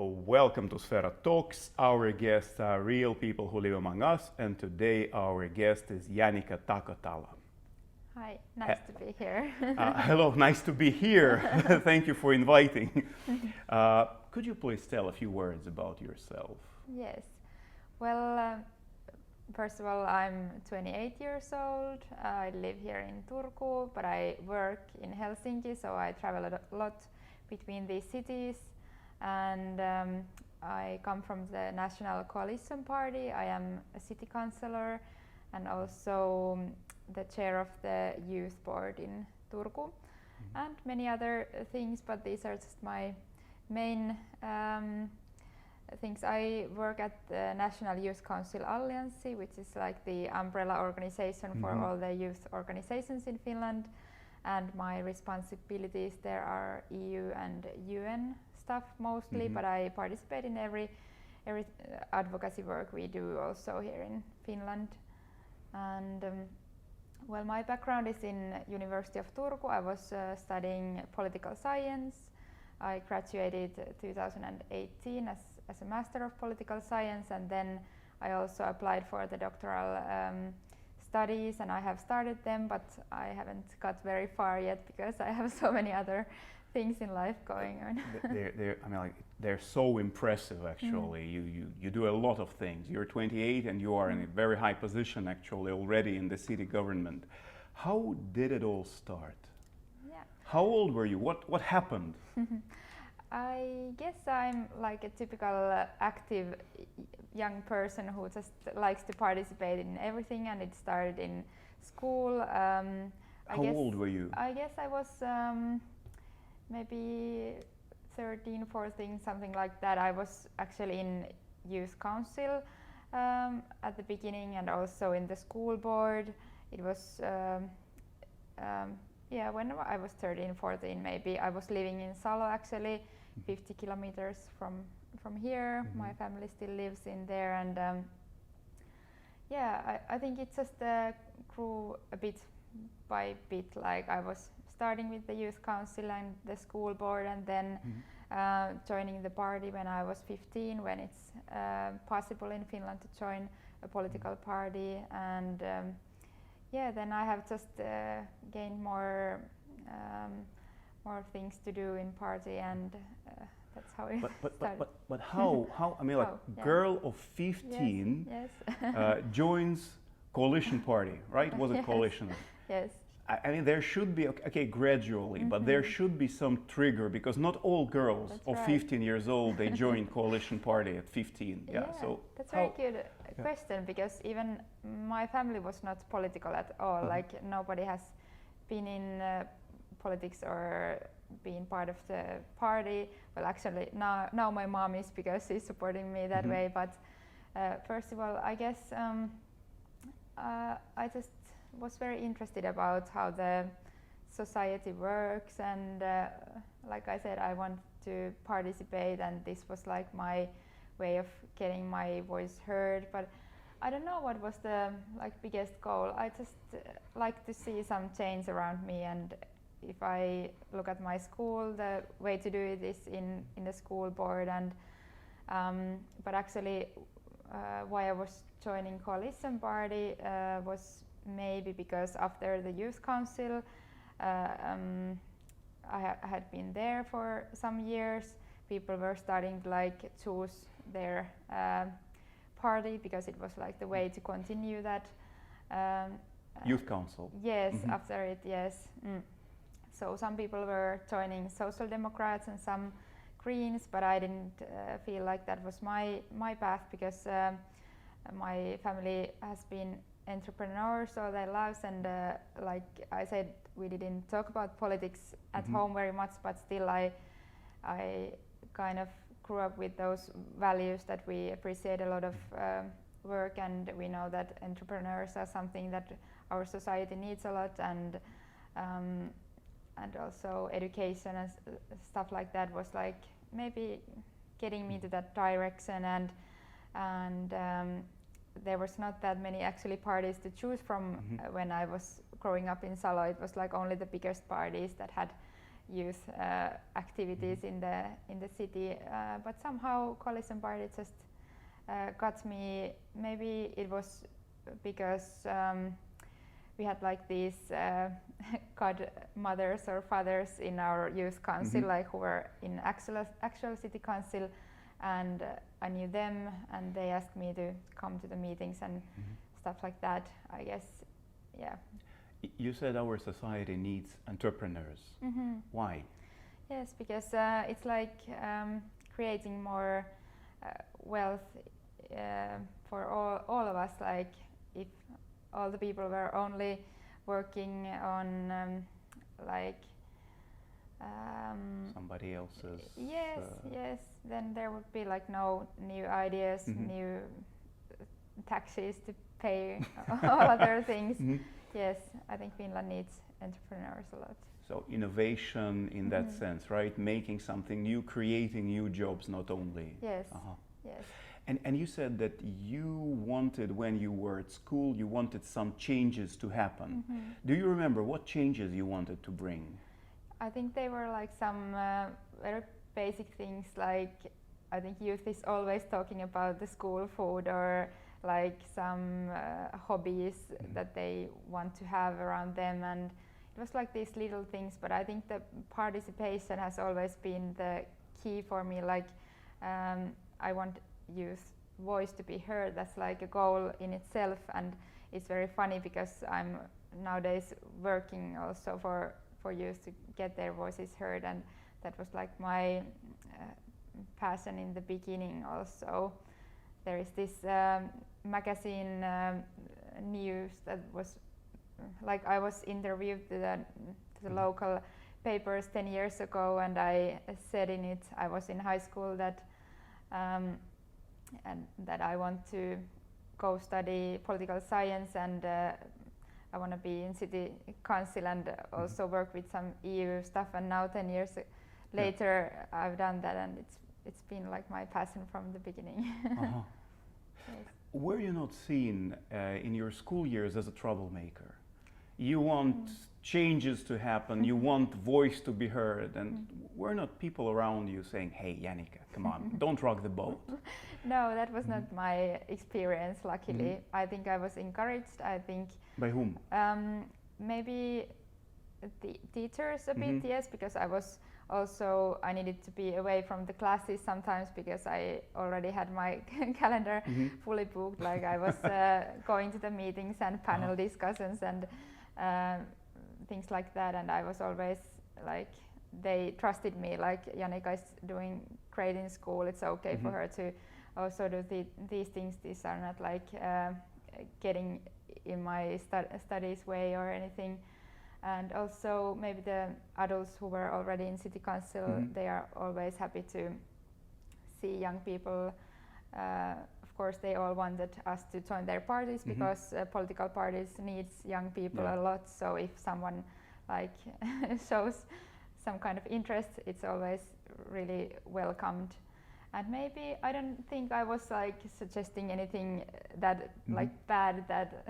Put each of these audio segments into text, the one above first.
Welcome to Sfera Talks. Our guests are real people who live among us, and today our guest is Janika Takatalo. Hi, nice to be here. Hello, nice to be here. Thank you for inviting. Could you please tell a few words about yourself? Yes. Well, first of all, I'm 28 years old. I live here in Turku, but I work in Helsinki, so I travel a lot between these cities. And I come from the National Coalition Party. I am a City Councillor and also the chair of the youth board in Turku, and many other things, but these are just my main things. I work at the National Youth Council Alliance, which is like the umbrella organization for all the youth organizations in Finland, and my responsibilities there are EU and UN stuff mostly, but I participate in every advocacy work we do also here in Finland. And well, my background is in University of Turku. I was studying political science. I graduated 2018 as a Master of Political Science, and then I also applied for the doctoral studies, and I have started them, but I haven't got very far yet because I have so many other things in life going on. They're so impressive, actually. You do a lot of things. You're 28 and you are in a very high position, actually, already in the city government. How did it all start? Yeah. How old were you? What happened? I guess I'm like a typical active young person who just likes to participate in everything, and it started in school. How old were you? I guess I was maybe 13, 14, something like that. I was actually in youth council at the beginning, and also in the school board. It was when I was 13, 14 maybe. I was living in Salo, actually 50 kilometers from here. My family still lives in there, and I think it just grew a bit by bit. Like I was starting with the youth council and the school board, and then joining the party when I was 15, when it's possible in Finland to join a political party. And then I have just gained more things to do in party, and that's how it started. But how? I mean, like, girl of 15 joins coalition party, right? Was it coalition? Yes. I mean, there should be, okay, gradually, but there should be some trigger, because not all girls of 15 years old, they join coalition party at 15. So that's a very good question, because even my family was not political at all. Like nobody has been in politics or been part of the party. Well, actually now my mom is, because she's supporting me that way. But first of all, I guess I just was very interested about how the society works, and like I said, I want to participate, and this was like my way of getting my voice heard. But I don't know what was the biggest goal. I just like to see some change around me, and if I look at my school, the way to do it is in the school board. And but actually why I was joining coalition party was maybe because after the youth council I had been there for some years. People were starting to choose their party, because it was like the way to continue that youth council. Yes, after it, yes. So some people were joining Social Democrats and some Greens, but I didn't feel like that was my path, because my family has been entrepreneurs all their lives, and like I said, we didn't talk about politics at home very much, but still I kind of grew up with those values that we appreciate a lot of work, and we know that entrepreneurs are something that our society needs a lot, and also education and stuff like that was like maybe getting me to that direction. And there was not that many actually parties to choose from when I was growing up in Salo. It was like only the biggest parties that had youth activities in the city, but somehow Coalition Party just got me. Maybe it was because we had like these godmothers or fathers in our youth council, like who were in actual city council, and I knew them, and they asked me to come to the meetings and stuff like that. I guess, yeah. You said our society needs entrepreneurs. Why? Yes, because it's like creating more wealth for all of us. Like if all the people were only working on somebody else's. Yes. Then there would be like no new ideas, new taxes to pay, all other things. Yes, I think Finland needs entrepreneurs a lot. So innovation in that sense, right? Making something new, creating new jobs, not only. Yes. Yes. And you said that you wanted, when you were at school, you wanted some changes to happen. Do you remember what changes you wanted to bring? I think they were like some very basic things, like I think youth is always talking about the school food or like some hobbies that they want to have around them, and it was like these little things, but I think the participation has always been the key for me. Like I want youth voice to be heard. That's like a goal in itself, and it's very funny because I'm nowadays working also for youth to get their voices heard, and that was like my passion in the beginning also. There is this magazine news that was like I was interviewed to the local papers 10 years ago, and I said in it, I was in high school, that and that I want to go study political science, and I want to be in city council and also work with some EU stuff, and now 10 years later I've done that, and it's been like my passion from the beginning. Yes. Were you not seen in your school years as a troublemaker? You want changes to happen, you want voice to be heard, and were not people around you saying, hey Janika, come on, don't rock the boat? No, that was not my experience, luckily. I think I was encouraged, I think. By whom? Maybe the teachers a bit, yes, because I was also, I needed to be away from the classes sometimes because I already had my calendar fully booked. Like I was going to the meetings and panel discussions and things like that, and I was always like, they trusted me, like Janika is doing great in school, it's okay for her to also do these things. These are not like getting in my studies way or anything. And also maybe the adults who were already in city council, they are always happy to see young people. Of course, they all wanted us to join their parties because political parties needs young people a lot. So if someone like shows some kind of interest, it's always really welcomed. And maybe I don't think I was like suggesting anything that like bad that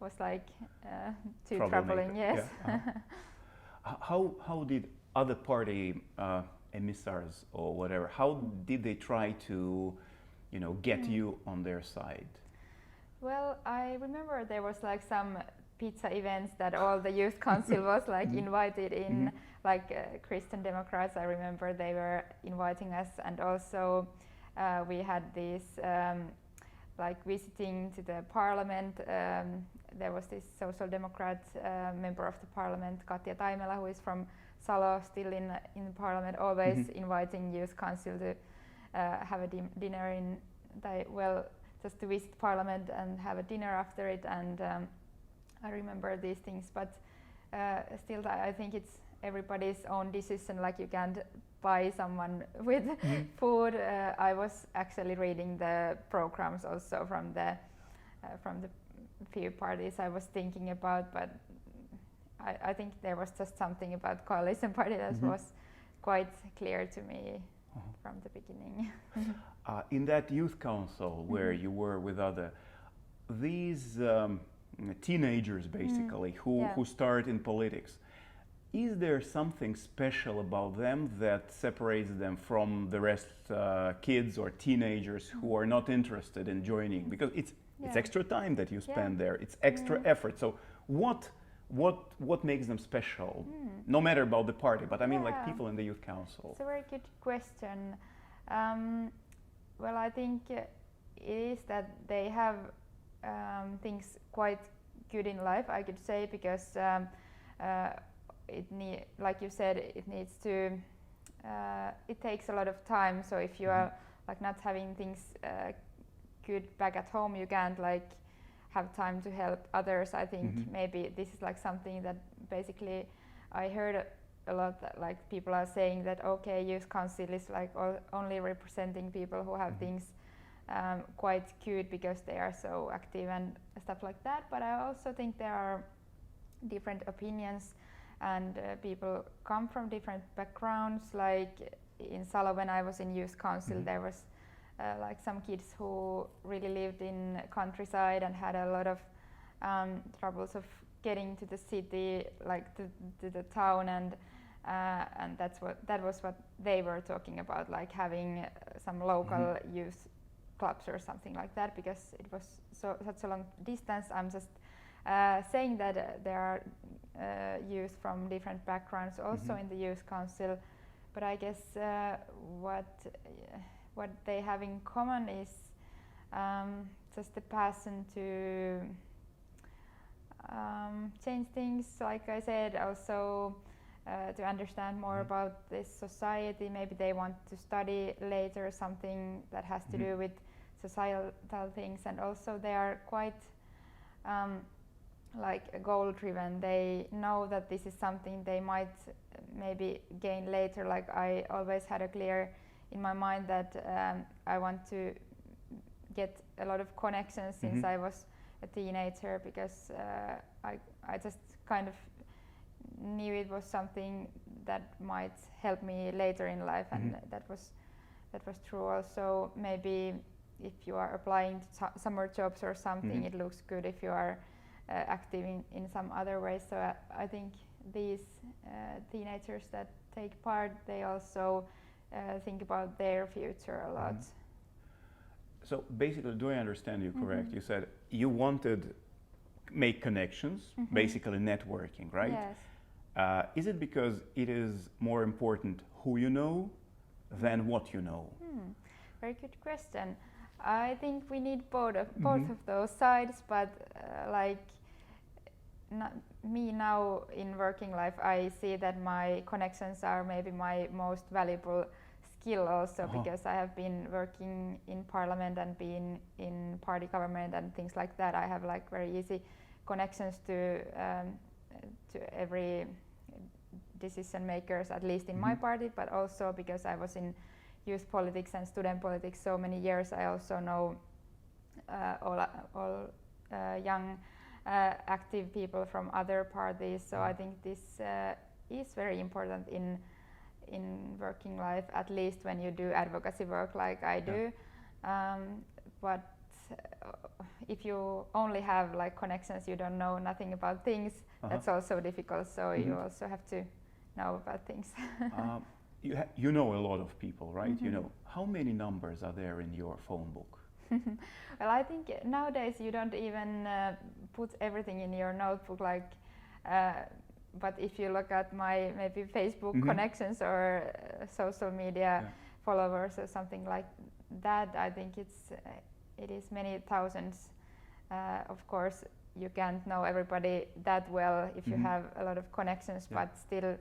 was like too troubling. Yes. How did other party emissaries or whatever? How did they try to, get you on their side? Well, I remember there was like some pizza events that all the youth council was like invited in, like Christian Democrats. I remember they were inviting us, and also we had this like visiting to the parliament. There was this social democrat member of the parliament, Katja Taimela, who is from Salo, still in the parliament, always inviting youth council to have a dinner in, just to visit parliament and have a dinner after it. And I remember these things, but still I think it's everybody's own decision, like you can't buy someone with food. I was actually reading the programs also from the few parties I was thinking about, but I think there was just something about coalition party that was quite clear to me from the beginning. In that youth council where you were with these teenagers basically who start in politics, is there something special about them that separates them from the rest kids or teenagers who are not interested in joining? Because it's extra time that you spend there, it's extra effort. So what makes them special? No matter about the party, but I mean like people in the youth council. It's a very good question. Well, I think it is that they have things quite good in life, I could say, because like you said, it needs to. It takes a lot of time. So if you are like not having things good back at home, you can't like have time to help others. I think maybe this is like something that basically I heard a lot that like people are saying that okay, youth council is like only representing people who have things quite good because they are so active and stuff like that. But I also think there are different opinions and people come from different backgrounds. Like in Salo, when I was in youth council, there was like some kids who really lived in countryside and had a lot of troubles of getting to the city, like to the town, and that was what they were talking about, like having some local youth clubs or something like that, because it was such a long distance. I'm just saying that there are youth from different backgrounds also in the youth council, but I guess what they have in common is just the passion to change things, like I said, also to understand more about this society. Maybe they want to study later something that has to do with societal things, and also they are quite like goal driven. They know that this is something they might maybe gain later. Like I always had a clear in my mind that I want to get a lot of connections since I was a teenager, because I just kind of knew it was something that might help me later in life, and that was true also. Maybe if you are applying to summer jobs or something, it looks good if you are active in some other ways. So I think these teenagers that take part, they also think about their future a lot. So basically, do I understand you correct? You said you wanted make connections, basically networking, right? Yes. Is it because it is more important who you know than what you know? Very good question. I think we need both of those sides, but like me now in working life, I see that my connections are maybe my most valuable skill also, because I have been working in parliament and been in party government and things like that. I have like very easy connections to every decision makers, at least in my party, but also because I was in youth politics and student politics so many years, I also know all young active people from other parties. So I think this is very important in working life, at least when you do advocacy work like I do. But if you only have like connections, you don't know nothing about things, that's also difficult. So you also have to know about things. You know a lot of people, right? You know, how many numbers are there in your phone book? Well, I think nowadays you don't even put everything in your notebook, like but if you look at my maybe Facebook connections or social media followers or something like that, I think it is many thousands. Of course, you can't know everybody that well if you have a lot of connections, but still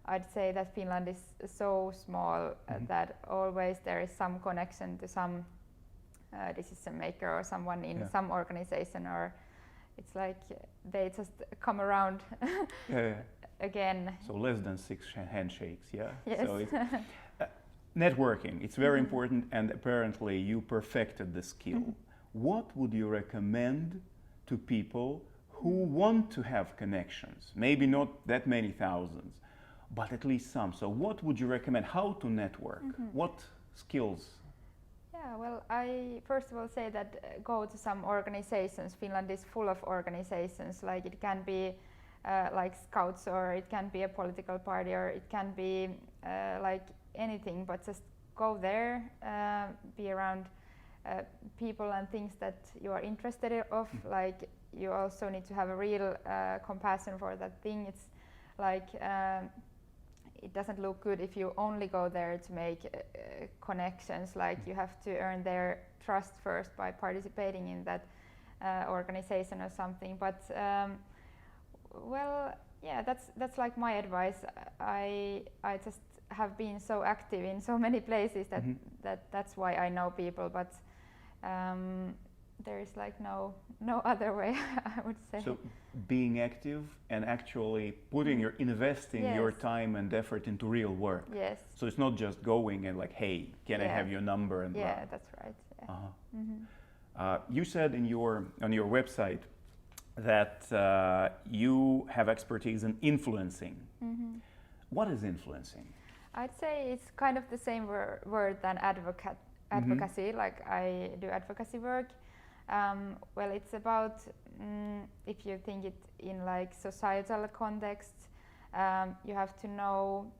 I'd say that Finland is so small that always there is some connection to some decision maker or someone in some organization, or it's like they just come around again. So less than 6 handshakes, Yes. So it's, networking, it's very important, and apparently you perfected the skill. What would you recommend to people who want to have connections? Maybe not that many thousands, but at least some. So what would you recommend? How to network? What skills? Yeah, well, I first of all say that go to some organizations. Finland is full of organizations. Like it can be like scouts, or it can be a political party, or it can be like anything, but just go there, be around people and things that you are interested of. Like, you also need to have a real compassion for that thing. It's like it doesn't look good if you only go there to make connections. Like, you have to earn their trust first by participating in that organization or something. But well, yeah, that's like my advice. I just have been so active in so many places that that's why I know people. But there is like no other way, I would say. So being active and actually investing your time and effort into real work. Yes. So it's not just going and like, hey, can I have your number and yeah, blah. that's right. Yeah. You said on your website that you have expertise in influencing. What is influencing? I'd say it's kind of the same word than advocacy. Like, I do advocacy work. Well, it's about, if you think it in like societal context, you have to know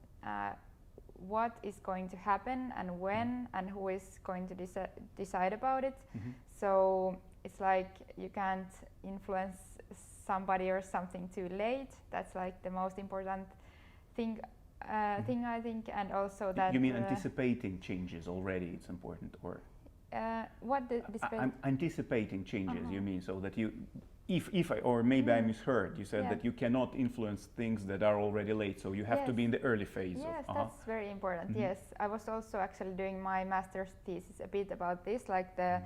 what is going to happen and when and who is going to decide about it. So it's like you can't influence somebody or something too late. That's like the most important thing. I think, and also that. You mean anticipating changes already? It's important, or what anticipating changes? You mean so that you, if I, or maybe I misheard. You said that you cannot influence things that are already late. So you have to be in the early phase. Yes, that's very important. Yes, I was also actually doing my master's thesis a bit about this, like the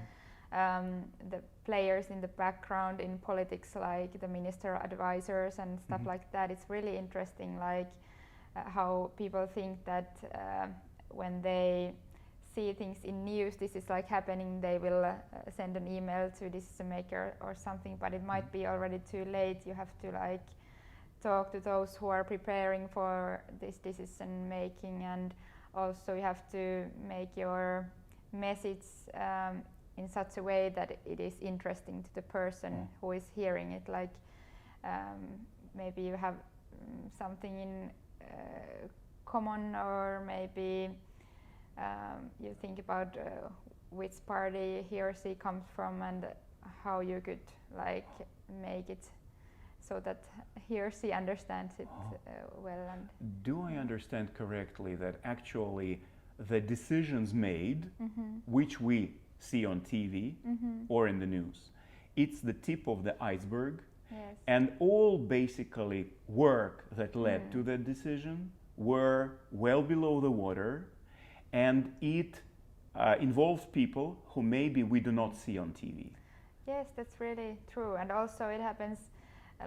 players in the background in politics, like the minister advisors and stuff like that. It's really interesting, like how people think that when they see things in news, this is like happening, they will send an email to decision maker or something, but it might be already too late. You have to like talk to those who are preparing for this decision making, and also you have to make your message in such a way that it is interesting to the person who is hearing it. Like maybe you have something in common, or maybe you think about which party he or she comes from and how you could like make it so that he or she understands it well. And do I understand correctly that actually the decisions made, which we see on TV or in the news, it's the tip of the iceberg? Yes. And all basically work that led to that decision were well below the water, and it involves people who maybe we do not see on TV. Yes, that's really true. And also it happens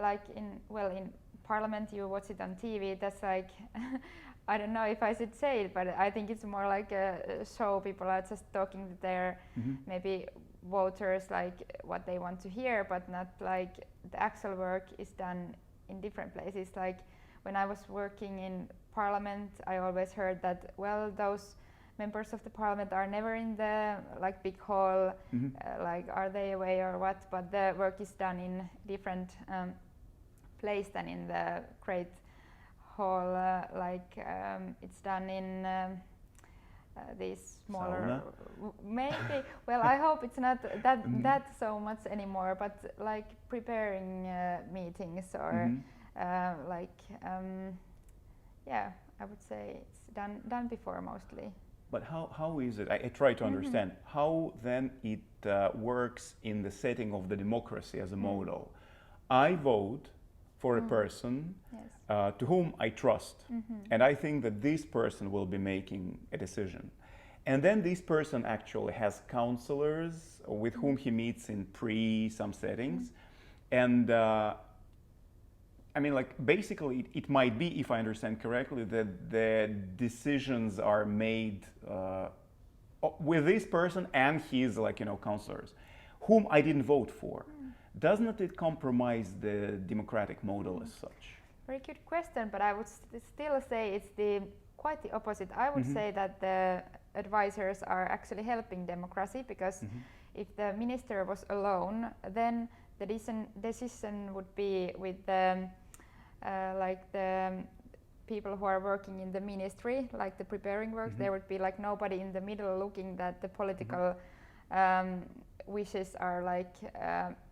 like in Parliament, you watch it on TV. That's like, I don't know if I should say it, but I think it's more like a show. People are just talking to their maybe voters, like what they want to hear, but not like the actual work is done in different places. Like when I was working in Parliament, I always heard that, well, those members of the Parliament are never in the like big hall, like are they away or what, but the work is done in different place than in the great hall, it's done in these smaller maybe well, I hope it's not that so much anymore, but like preparing meetings or yeah, I would say it's done before mostly. But how is it? I try to understand how then it works in the setting of the democracy as a model. I vote for a person to whom I trust, and I think that this person will be making a decision. And then this person actually has counselors with whom he meets in some settings. And I mean, like basically it might be, if I understand correctly, that the decisions are made with this person and his counselors, whom I didn't vote for. Doesn't it compromise the democratic model as such? Very good question, but I would still say it's quite the opposite. I would say that the advisors are actually helping democracy, because if the minister was alone, then the decision would be with the like the people who are working in the ministry, like the preparing work, there would be like nobody in the middle looking that the political wishes are like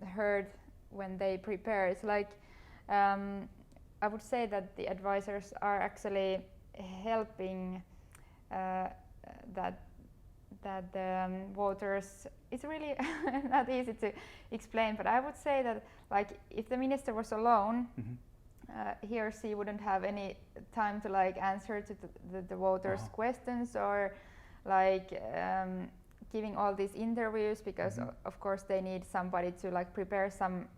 heard when they prepare. It's like I would say that the advisors are actually helping that the voters. It's really not easy to explain, but I would say that like if the minister was alone, he or she wouldn't have any time to like answer to the voters' questions or like giving all these interviews, because of course they need somebody to like prepare some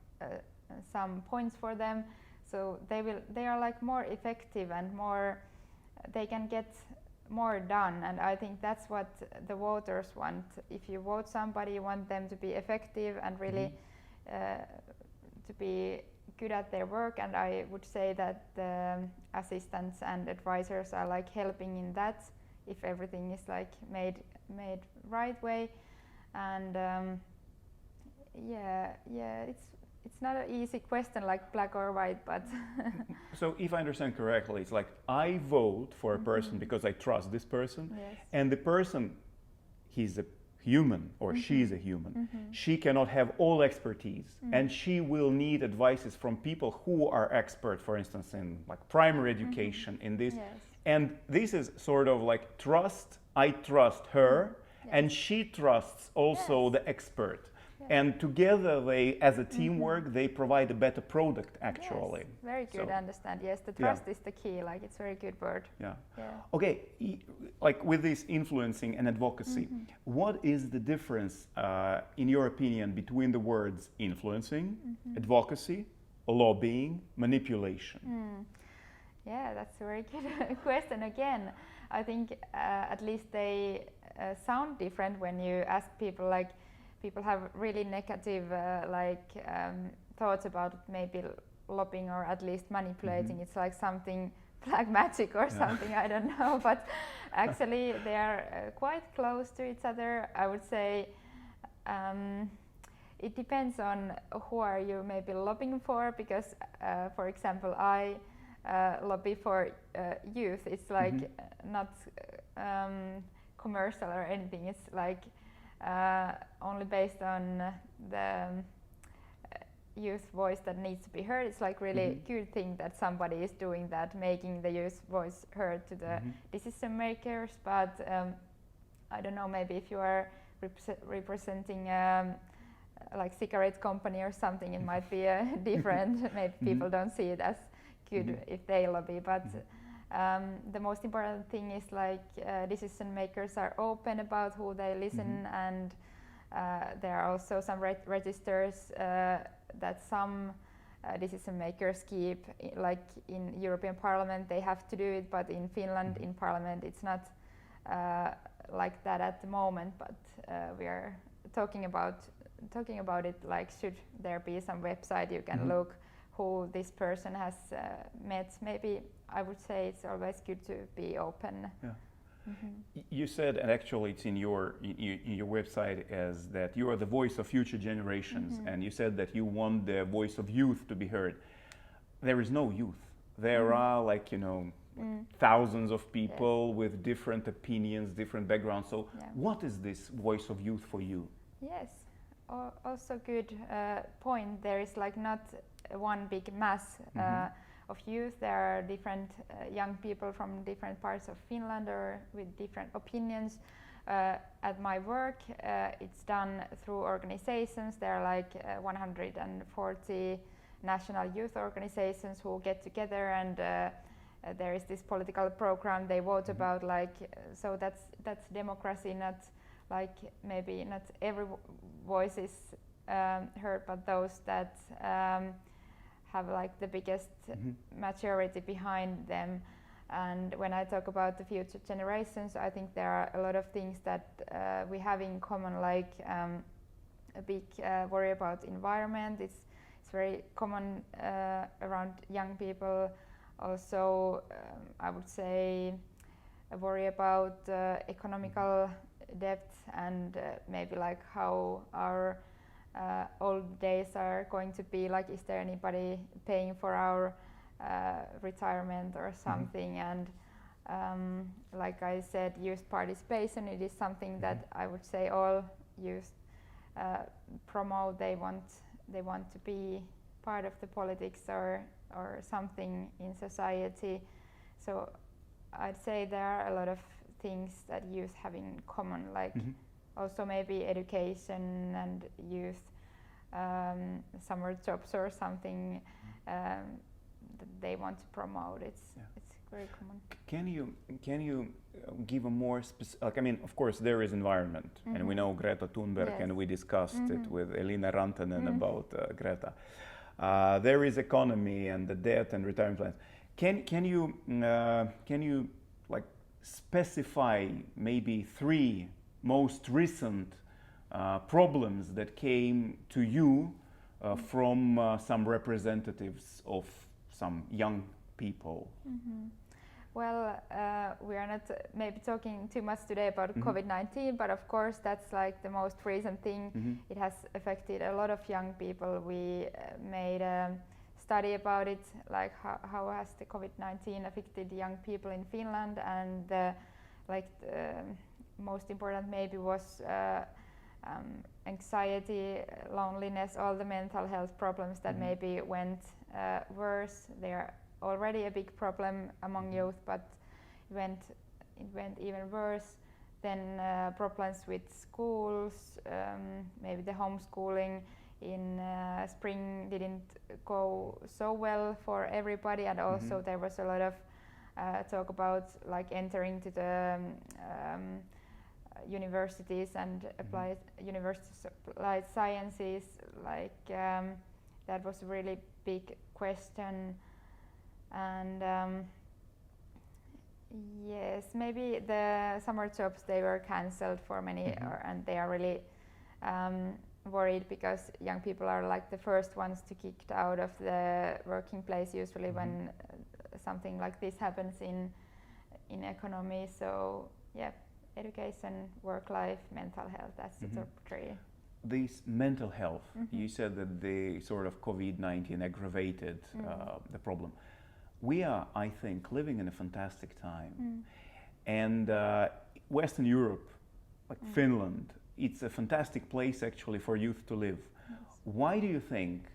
points for them, so they are like more effective and more, they can get more done, and I think that's what the voters want. If you vote somebody, you want them to be effective and really to be good at their work, and I would say that the assistants and advisors are like helping in that, if everything is like made right way. And it's not an easy question like black or white, but so if I understand correctly, it's like I vote for a person because I trust this person, and the person, he's a human or she's a human, she cannot have all expertise, and she will need advices from people who are expert, for instance, in like primary education in this. And this is sort of like trust. I trust her, and she trusts also the expert. And together they, as a teamwork, they provide a better product actually. Yes, very good, understand. Yes, the trust is the key, like it's a very good word. Okay, like with this influencing and advocacy, what is the difference, in your opinion, between the words influencing, advocacy, lobbying, manipulation? Yeah, that's a very good question again. I think at least they sound different when you ask people, like people have really negative thoughts about maybe lobbying or at least manipulating. It's like something black magic or something, I don't know, but actually they are quite close to each other. I would say it depends on who are you maybe lobbying for, because for example I lobby for youth. It's like not commercial or anything. It's like only based on the youth voice that needs to be heard. It's like really good thing that somebody is doing that, making the youth voice heard to the decision makers. But I don't know, maybe if you are representing like cigarette company or something, it might be different. Maybe people don't see it as good if they lobby, but the most important thing is like decision makers are open about who they listen, and there are also some registers that some decision makers keep, like in European Parliament they have to do it, but in Finland in Parliament it's not like that at the moment, but we are talking about it, like should there be some website you can look who this person has met. Maybe I would say it's always good to be open. You said, and actually it's in your website, as that you are the voice of future generations, and you said that you want the voice of youth to be heard. There is no youth. There are like, you know, thousands of people with different opinions, different backgrounds. So what is this voice of youth for you? Yes, also good point. There is like not one big mass of youth. There are different young people from different parts of Finland or with different opinions. At my work, it's done through organizations. There are like 140 national youth organizations who get together, and there is this political program they vote about. Like so, that's democracy. Not like maybe not every voice is heard, but those that have like the biggest majority behind them. And when I talk about the future generations, I think there are a lot of things that we have in common, like a big worry about environment. It's very common around young people. Also, I would say a worry about economical debt and maybe like how our old days are going to be. Like, is there anybody paying for our retirement or something. And like I said, youth participation, it is something that I would say all youth promote. They want to be part of the politics or something in society. So I'd say there are a lot of things that youth have in common, like also maybe education and youth summer jobs or something that they want to promote. It's very common. Can you give a more specific? I mean, of course, there is environment, and we know Greta Thunberg, and we discussed it with Elina Rantanen about Greta. There is economy and the debt and retirement plans. Can you like specify maybe 3 most recent problems that came to you from some representatives of some young people? Well, we are not maybe talking too much today about COVID-19, but of course that's like the most recent thing. It has affected a lot of young people. We made a study about it, like how has the COVID-19 affected young people in Finland, and most important maybe was anxiety, loneliness, all the mental health problems that maybe went worse. They are already a big problem among youth, but it went even worse. Then problems with schools, maybe the homeschooling in spring didn't go so well for everybody, and also there was a lot of talk about like entering to the universities and applied sciences, like that was a really big question. And yes, maybe the summer jobs, they were cancelled for many, and they are really worried because young people are like the first ones to kicked out of the working place usually when something like this happens in economy. So yeah, education, work life, mental health, that's the top 3. This mental health, you said that the sort of COVID-19 aggravated the problem. We are, I think, living in a fantastic time. And Western Europe, like Finland, it's a fantastic place actually for youth to live. Yes. Why do you think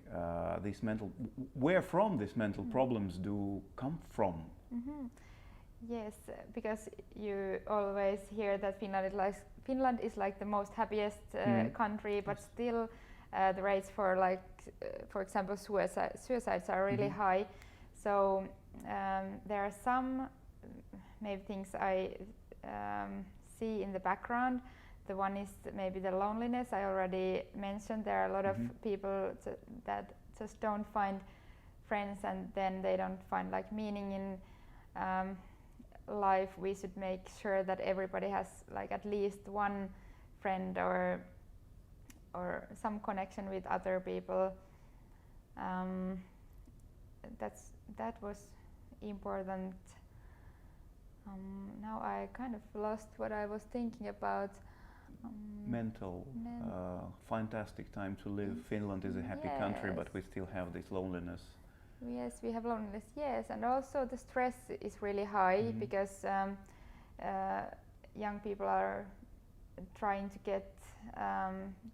where from these mental problems do come from? Yes, because you always hear that Finland is like the most happiest country, but still the rates for like, for example, suicides are really high. So there are some maybe things I see in the background. The one is maybe the loneliness. I already mentioned there are a lot of people that just don't find friends, and then they don't find like meaning in life. We should make sure that everybody has like at least one friend or some connection with other people. That was important. Now I kind of lost what I was thinking about. Fantastic time to live. Finland is a happy country, but we still have this loneliness. Yes, we have loneliness, yes, and also the stress is really high because young people are trying to get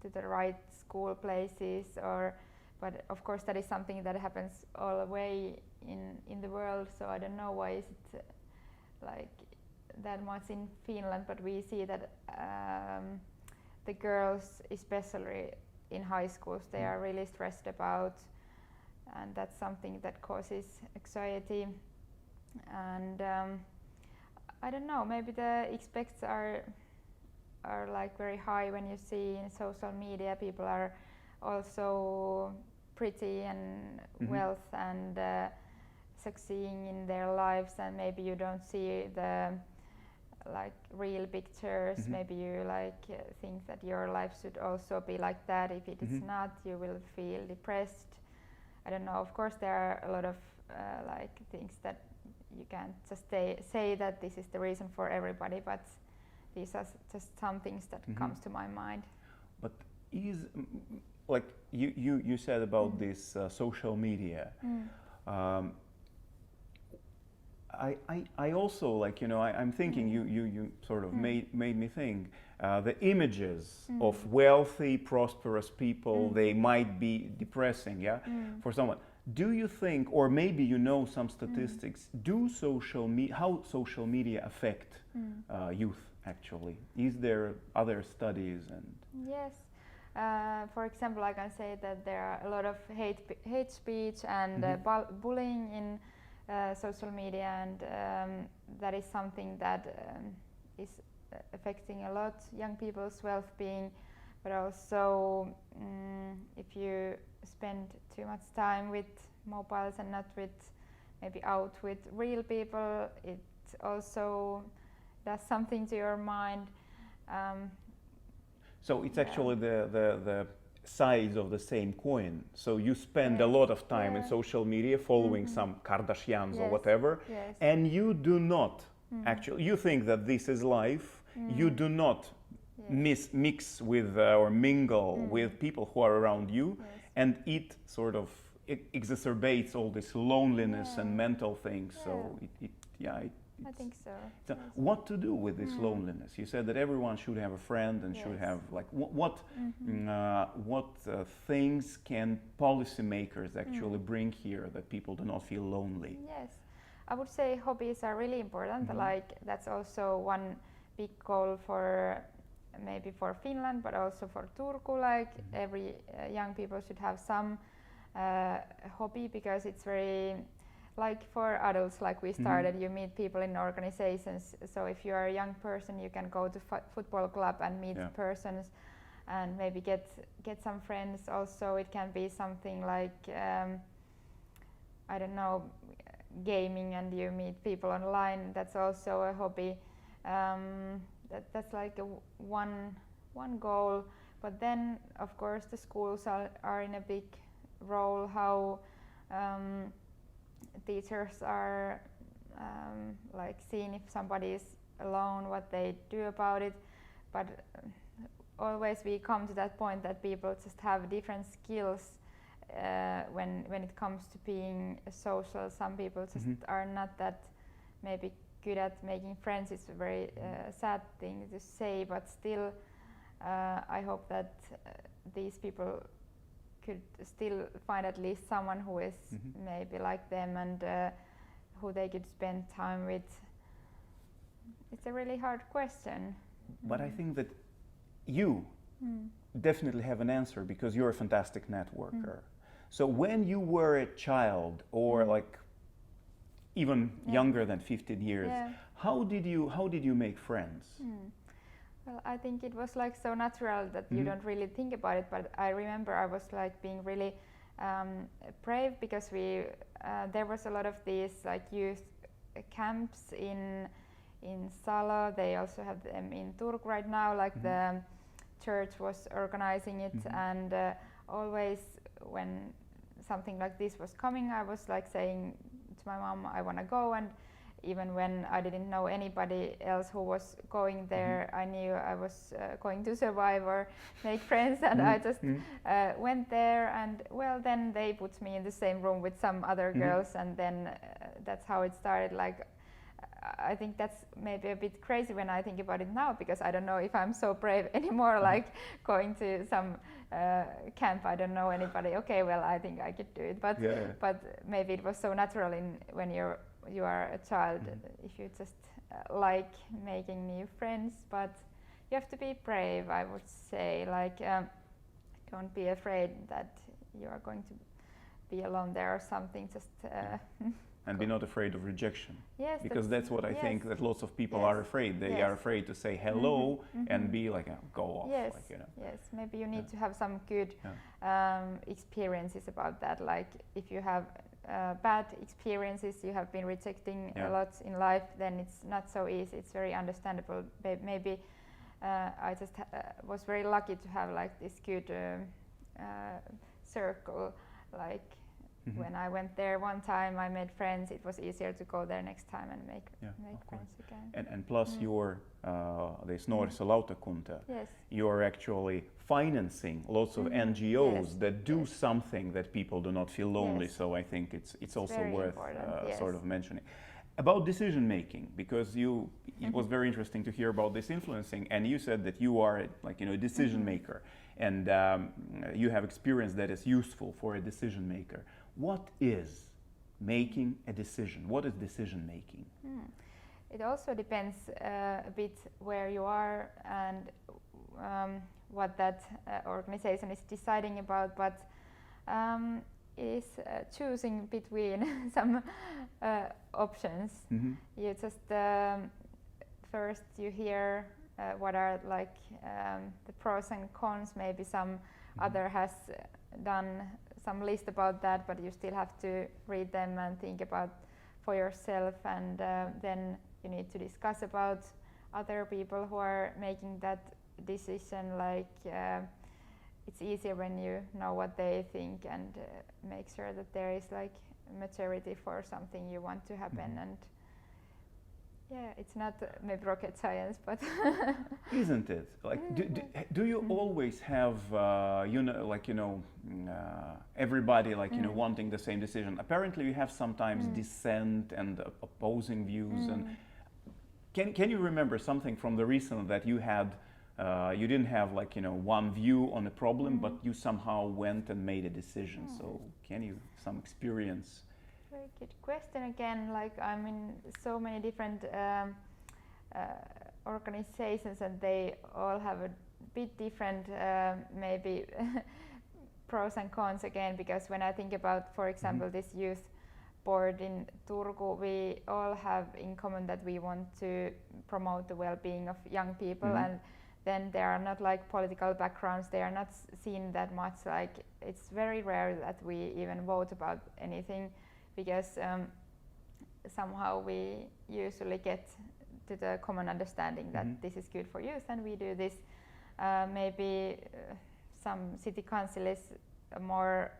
to the right school places, but of course that is something that happens all the way in the world, so I don't know why is it like that much in Finland, but we see that the girls, especially in high schools, they are really stressed about, and that's something that causes anxiety. And I don't know, maybe the expects are like very high when you see in social media people are also pretty and wealth and succeeding in their lives, and maybe you don't see the like real pictures. Maybe you like think that your life should also be like that. If it is not, you will feel depressed. I don't know, of course there are a lot of like things that you can't just say that this is the reason for everybody, but these are just some things that comes to my mind. But is like you said about this social media, I also, like, you know, I'm thinking you sort of made me think the images of wealthy, prosperous people, they might be depressing, yeah, for someone. Do you think, or maybe you know some statistics, how social media affect youth actually? Is there other studies? And yes. For example, I can say that there are a lot of hate speech and bullying in social media, and that is something that is affecting a lot young people's well-being. But also, if you spend too much time with mobiles and not with maybe out with real people, it also does something to your mind. So it's actually the sides of the same coin. So you spend a lot of time in social media following some Kardashians or whatever, and you do not actually, you think that this is life, you do not mix with or mingle with people who are around you, and it sort of exacerbates all this loneliness and mental things. So I think so. So what to do with this loneliness? You said that everyone should have a friend and should have, like, what things can policymakers actually bring here that people do not feel lonely? Yes, I would say hobbies are really important. Like, that's also one big goal for maybe for Finland, but also for Turku. Like, every young people should have some hobby, because it's very, like for adults, like we started, you meet people in organizations. So if you are a young person, you can go to football club and meet persons, and maybe get some friends. Also, it can be something like I don't know, gaming, and you meet people online. That's also a hobby. That's like one goal. But then, of course, the schools are in a big role. How teachers are like seeing if somebody is alone, what they do about it. But always we come to that point that people just have different skills when it comes to being social. Some people just are not that maybe good at making friends. It's a very sad thing to say, but still I hope that these people could still find at least someone who is maybe like them, and who they could spend time with. It's a really hard question. But I think that you definitely have an answer, because you're a fantastic networker. So when you were a child, or like even younger than 15 years, how did you make friends? Well, I think it was like so natural that you don't really think about it. But I remember I was like being really brave, because there was a lot of these like youth camps in Salo. They also have them in Turku right now. Like the church was organizing it, and always when something like this was coming, I was like saying to my mom, I want to go. And even when I didn't know anybody else who was going there, I knew I was going to survive or make friends, and I just went there. And well, then they put me in the same room with some other girls, and then that's how it started. Like, I think that's maybe a bit crazy when I think about it now, because I don't know if I'm so brave anymore, like going to some camp, I don't know anybody. Okay, well, I think I could do it, but maybe it was so natural when you are a child, if you just like making new friends. But you have to be brave, I would say. Like, don't be afraid that you are going to be alone there or something. Just and be not afraid of rejection. Yes, because that's what I think that lots of people are afraid. They are afraid to say hello and be like, go off. Yes, like, you know. yes. Maybe you need to have some good experiences about that. Like, if you have bad experiences, you have been rejecting a lot in life, then it's not so easy. It's very understandable. Maybe I just was very lucky to have like this good circle. Like, when I went there one time, I made friends. It was easier to go there next time and make friends again. And plus, you're this Nuorisolautakunta. Yes. You're actually financing lots of NGOs that do something that people do not feel lonely. So I think it's also worth sort of mentioning. About decision making, because it was very interesting to hear about this influencing, and you said that you are a decision maker, and you have experience that is useful for a decision maker. What is making a decision? What is decision making? It also depends a bit where you are and what that organization is deciding about, but is choosing between some options. You just first you hear what are the pros and cons. Maybe some other has done some list about that, but you still have to read them and think about for yourself, and then you need to discuss about other people who are making that decision. It's easier when you know what they think and make sure that there is maturity for something you want to happen. And it's not maybe rocket science, but isn't it? Do you always have everybody wanting the same decision? Apparently you have sometimes dissent and opposing views. And can you remember something from the recent that you had? You didn't have one view on a problem, but you somehow went and made a decision. So can you some experience? Very good question again. I'm in so many different organizations, and they all have a bit different maybe pros and cons again, because when I think about, for example, this youth board in Turku, we all have in common that we want to promote the well-being of young people, and then there are not political backgrounds, they are not seen that much. It's very rare that we even vote about anything, because somehow we usually get to the common understanding that this is good for youth and we do this. Maybe some city council is a more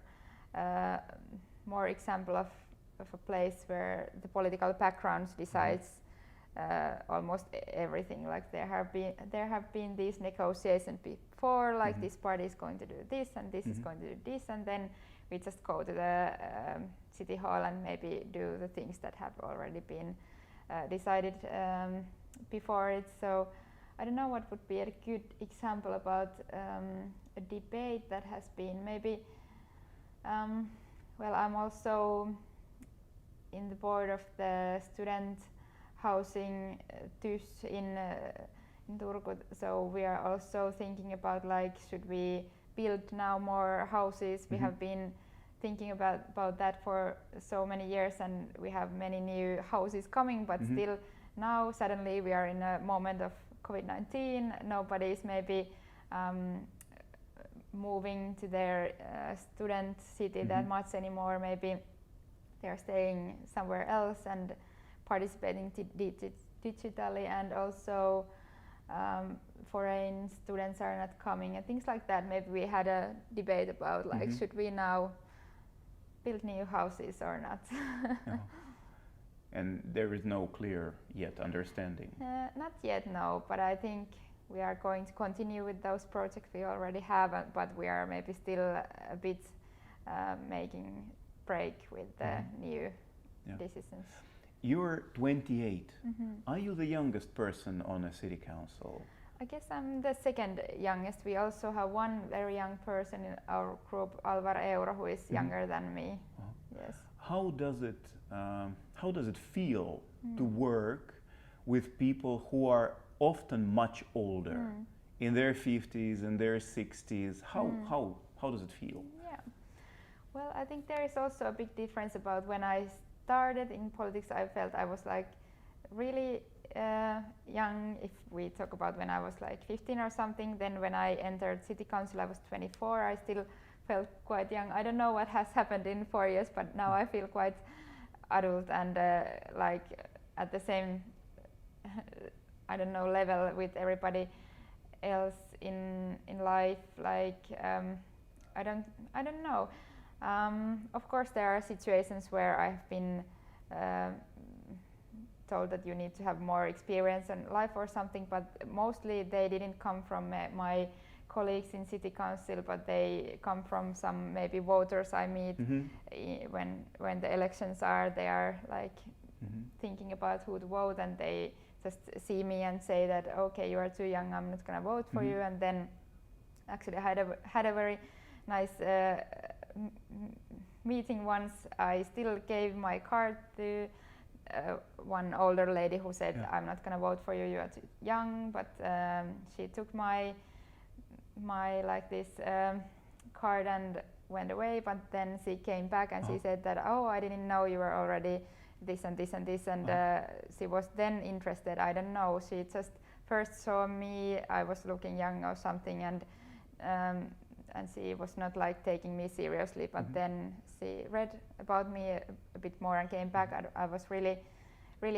example of a place where the political background decides almost everything. There have been these negotiations before, this party is going to do this and this is going to do this, and then we just go to the city hall and maybe do the things that have already been decided before it. So I don't know what would be a good example about a debate that has been maybe. Well, I'm also in the board of the student housing TYS in Turku, so we are also thinking about should we build now more houses. We have been thinking about that for so many years, and we have many new houses coming, but still now suddenly we are in a moment of COVID-19. Nobody is maybe moving to their student city that much anymore. Maybe they're staying somewhere else and participating digitally, and also foreign students are not coming and things like that. Maybe we had a debate about should we now build new houses or not. And there is no clear yet understanding. Not yet, no, but I think we are going to continue with those projects we already have, but we are maybe still a bit making break with the new decisions. You're 28. Are you the youngest person on a city council? I guess I'm the second youngest. We also have one very young person in our group, Alvar Euro, who is younger than me. Yes. How does it feel to work with people who are often much older, in their 50s and their 60s? How does it feel? Yeah. Well, I think there is also a big difference about when I started in politics. I felt I was really young. If we talk about when I was 15 or something, then when I entered city council I was 24. I still felt quite young. I don't know what has happened in 4 years, but now I feel quite adult and at the same I don't know level with everybody else in life. I don't know. Of course there are situations where I've been told that you need to have more experience in life or something, but mostly they didn't come from my colleagues in city council, but they come from some maybe voters I meet when the elections are. They are thinking about who to vote, and they just see me and say that, okay, you are too young, I'm not gonna vote for you. And then actually I had a very nice meeting once. I still gave my card to one older lady who said, I'm not gonna vote for you, you are too young, but she took my like this card and went away. But then she came back and she said that, oh, I didn't know you were already this and this and this, and she was then interested. I don't know, she just first saw me, I was looking young or something, and she was not like taking me seriously, but then she read about me a bit more and came back. I was really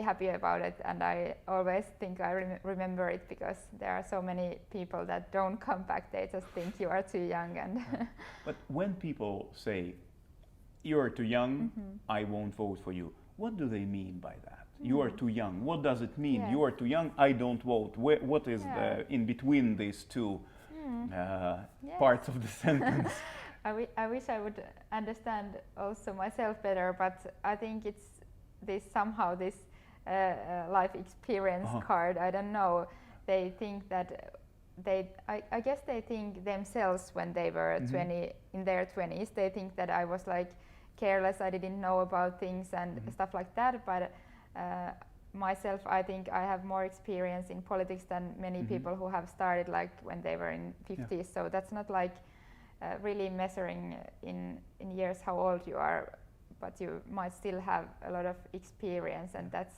happy about it, and I always think I remember it, because there are so many people that don't come back, they just think you are too young. And But when people say, you're too young, I won't vote for you, what do they mean by that? You are too young, what does it mean? You are too young, I don't vote. What is the in between these two parts of the sentence? I wish I would understand also myself better, but I think it's this somehow this life experience card. I don't know. They think that I guess they think themselves when they were 20, in their 20s, they think that I was like careless, I didn't know about things and stuff like that. But myself, I think I have more experience in politics than many people who have started like when they were in 50s. So that's not like really measuring in years how old you are, but you might still have a lot of experience, and that's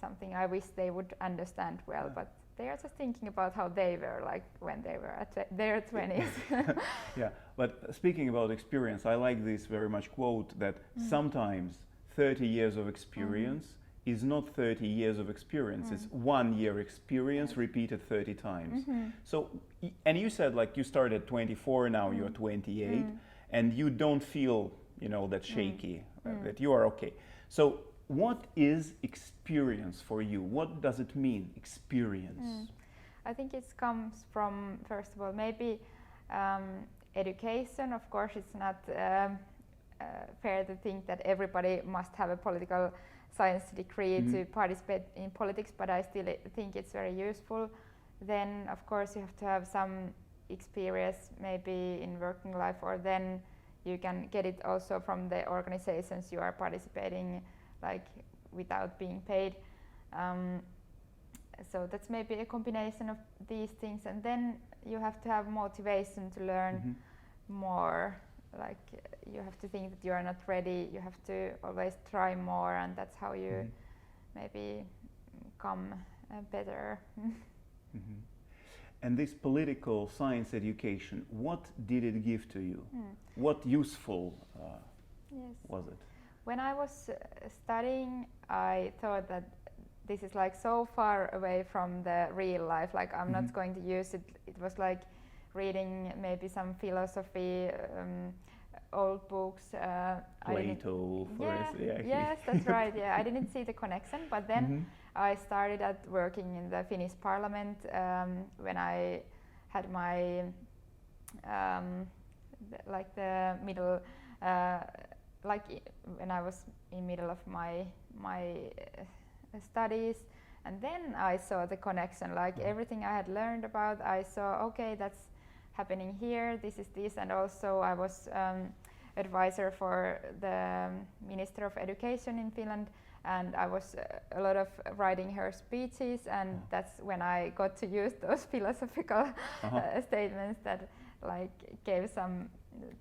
something I wish they would understand well. But they are just thinking about how they were like when they were at their 20s. Yeah, but speaking about experience, I like this very much quote that sometimes 30 years of experience is not 30 years of experience, it's 1 year experience repeated 30 times. So, and you said like you started at 24, now you're 28, and you don't feel, you know, that shaky, that you are okay. So what is experience for you? What does it mean, experience? I think it comes from, first of all, maybe education. Of course, it's not fair to think that everybody must have a political science degree to participate in politics, but I still think it's very useful. Then, of course, you have to have some experience maybe in working life, or then you can get it also from the organizations you are participating, like without being paid. So that's maybe a combination of these things, and then you have to have motivation to learn more. Like you have to think that you are not ready, you have to always try more, and that's how you maybe become better. And this political science education, what did it give to you? What useful was it? When I was studying, I thought that this is like so far away from the real life, like I'm not going to use it. It was like reading maybe some philosophy, old books. Plato, for instance. Yes, that's right. Yeah, I didn't see the connection, but then I started at working in the Finnish Parliament when I had my like the middle, like when I was in middle of my studies, and then I saw the connection. Like everything I had learned about, I saw, okay, that's happening here, this is this. And also I was advisor for the Minister of Education in Finland, and I was a lot of writing her speeches, and that's when I got to use those philosophical statements that like gave some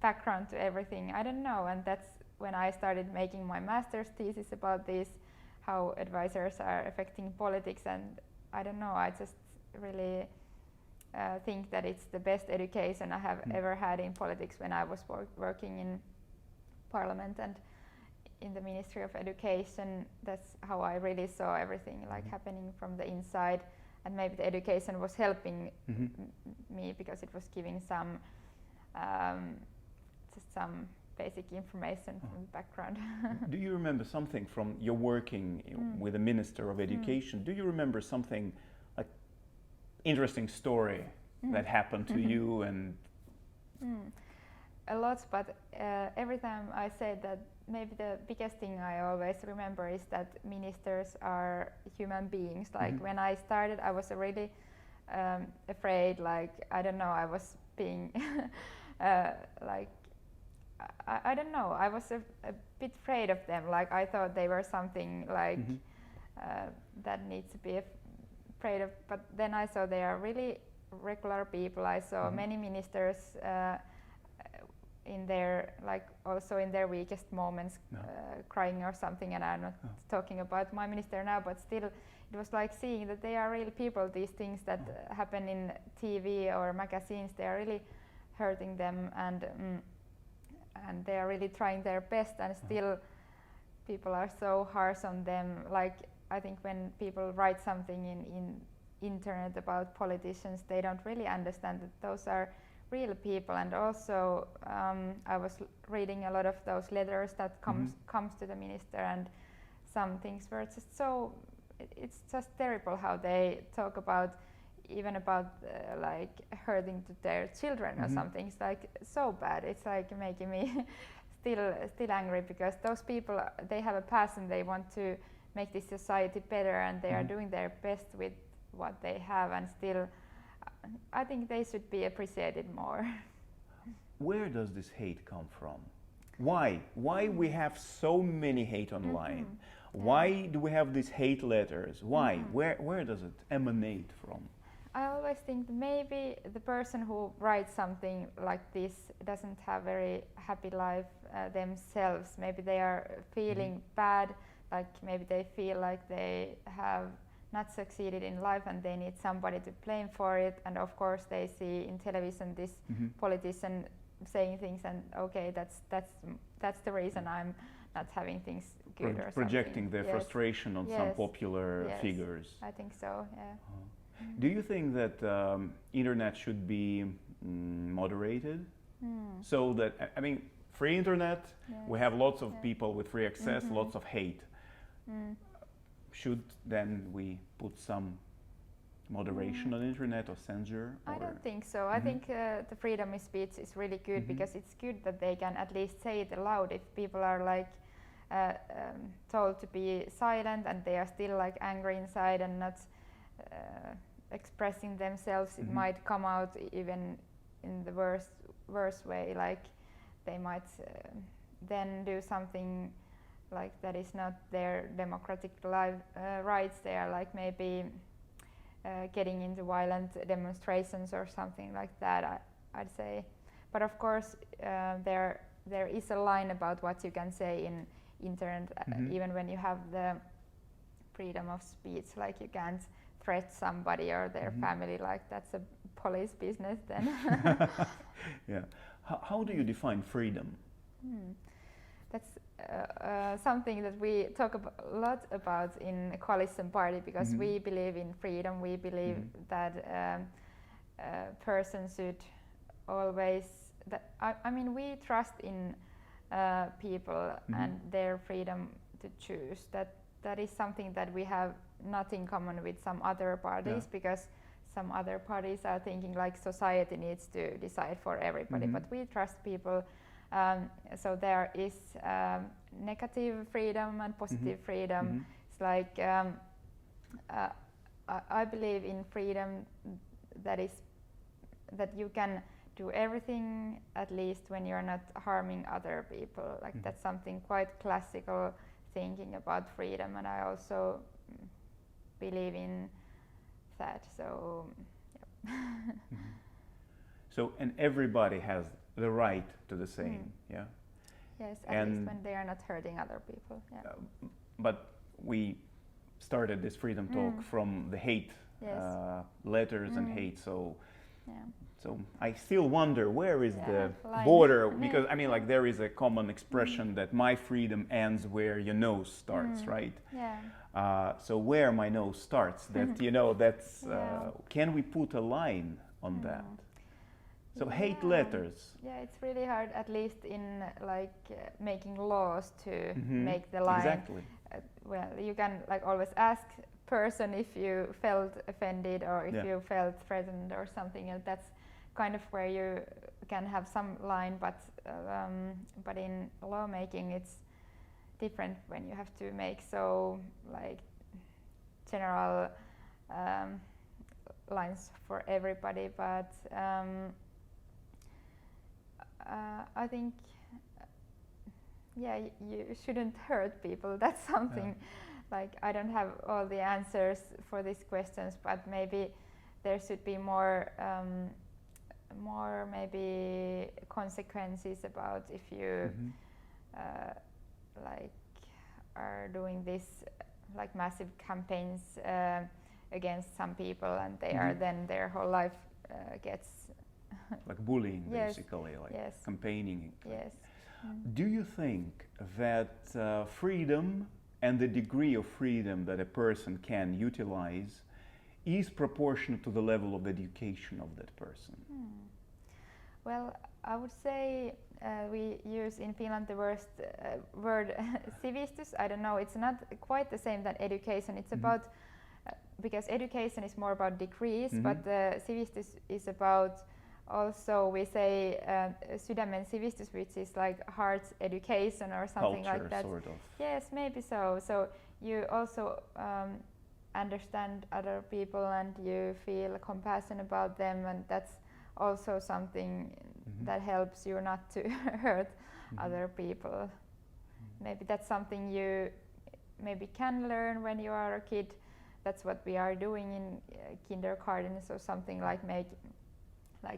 background to everything. I don't know, and that's when I started making my master's thesis about this, how advisors are affecting politics. And I don't know, I just really think that it's the best education I have ever had in politics when I was working in Parliament and in the Ministry of Education. That's how I really saw everything like happening from the inside, and maybe the education was helping me because it was giving some just some basic information from the background. Do you remember something from your working with the Minister of Education? Do you remember something like interesting story that happened to you? And a lot, but every time I say that, maybe the biggest thing I always remember is that ministers are human beings. Like when I started, I was really afraid, like, I don't know, I was being like, I don't know, I was a bit afraid of them. Like I thought they were something like that needs to be afraid of, but then I saw they are really regular people. I saw many ministers in their, like, also in their weakest moments crying or something, and I'm not talking about my minister now, but still it was like seeing that they are real people. These things that happen in TV or magazines, they are really hurting them, and they are really trying their best, and still people are so harsh on them. Like I think when people write something in internet about politicians, they don't really understand that those are real people. And also I was reading a lot of those letters that comes to the minister, and some things were just so, it's just terrible how they talk about, even about like hurting to their children or something. It's like so bad. It's like making me still angry, because those people, they have a passion, they want to make this society better, and they are doing their best with what they have, and still I think they should be appreciated more. Where does this hate come from? Why we have so many hate online? Why do we have these hate letters? Why? Where does it emanate from? I always think maybe the person who writes something like this doesn't have a very happy life themselves. Maybe they are feeling bad, like maybe they feel like they have not succeeded in life and they need somebody to blame for it. And of course they see in television this politician saying things, and okay, that's the reason I'm not having things good or projecting something. their frustration on some popular figures. I think so, yeah. Do you think that internet should be moderated? So that, I mean, free internet, we have lots of people with free access, lots of hate. Should then we put some moderation on internet or censure? Or? I don't think so. I think the freedom of speech is really good, because it's good that they can at least say it aloud. If people are like told to be silent and they are still like angry inside and not expressing themselves, it might come out even in the worst way. Like they might then do something like that is not their democratic rights. They are like maybe getting into violent demonstrations or something like that, I'd say. But of course there is a line about what you can say in internet, even when you have the freedom of speech. Like you can't threat somebody or their family, like that's a police business then. Yeah. How do you define freedom? That's something that we talk a lot about in the coalition party, because we believe in freedom. We believe that a person should always, I mean, we trust in people and their freedom to choose. That is something that we have not in common with some other parties, because some other parties are thinking like society needs to decide for everybody, but we trust people. So there is negative freedom and positive freedom. It's like I believe in freedom that you can do everything, at least when you're not harming other people. Like that's something quite classical thinking about freedom, and I also believe in that. So so, and everybody has the right to the same, yeah? Yes, at least when they are not hurting other people, yeah. But we started this freedom talk from the hate letters and hate, so so I still wonder where is the border, because I mean, like, there is a common expression that my freedom ends where your nose starts, right? Yeah. So where my nose starts, that you know, that's can we put a line on that? So hate letters. Yeah, it's really hard, at least in like making laws to make the line. Exactly. Well, you can like always ask person if you felt offended or if you felt threatened or something, and that's kind of where you can have some line, but in lawmaking it's different when you have to make so like general lines for everybody. But I think you shouldn't hurt people. That's something like I don't have all the answers for these questions, but maybe there should be more maybe consequences about if you like are doing this like massive campaigns against some people, and they are then their whole life gets like bullying, basically, like campaigning. Yes. Do you think that freedom and the degree of freedom that a person can utilize is proportional to the level of education of that person? Well, I would say we use in Finland the word sivistys. I don't know, it's not quite the same than education. It's about, because education is more about degrees, but sivistys is about also, we say sydämen sivistys, which is like heart's education or something culture, like that. Sort of. Yes, maybe so. So you also understand other people and you feel compassion about them, and that's also something that helps you not to hurt other people. Maybe that's something you maybe can learn when you are a kid. That's what we are doing in kindergarten, so something like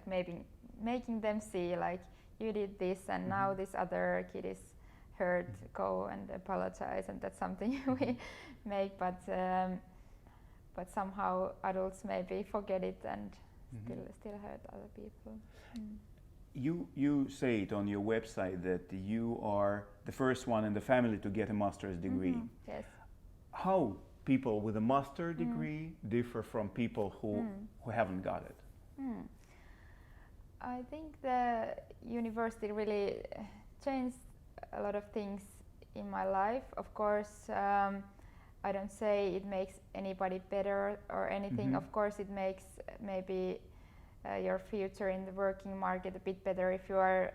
maybe making them see like you did this and now this other kid is hurt, go and apologize, and that's something we make, but somehow adults maybe forget it and still hurt other people. You say it on your website that you are the first one in the family to get a master's degree. Yes. How people with a master's degree differ from people who haven't got it? I think the university really changed a lot of things in my life. Of course, I don't say it makes anybody better or anything. Of course, it makes maybe your future in the working market a bit better if you are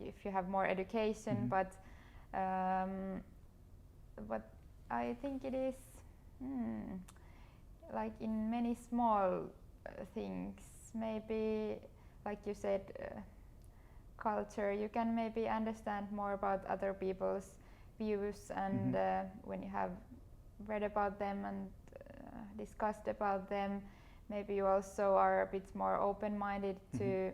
if you have more education. But I think it is like in many small things. Maybe, like you said, culture. You can maybe understand more about other people's views, and when you have read about them and discussed about them, maybe you also are a bit more open-minded to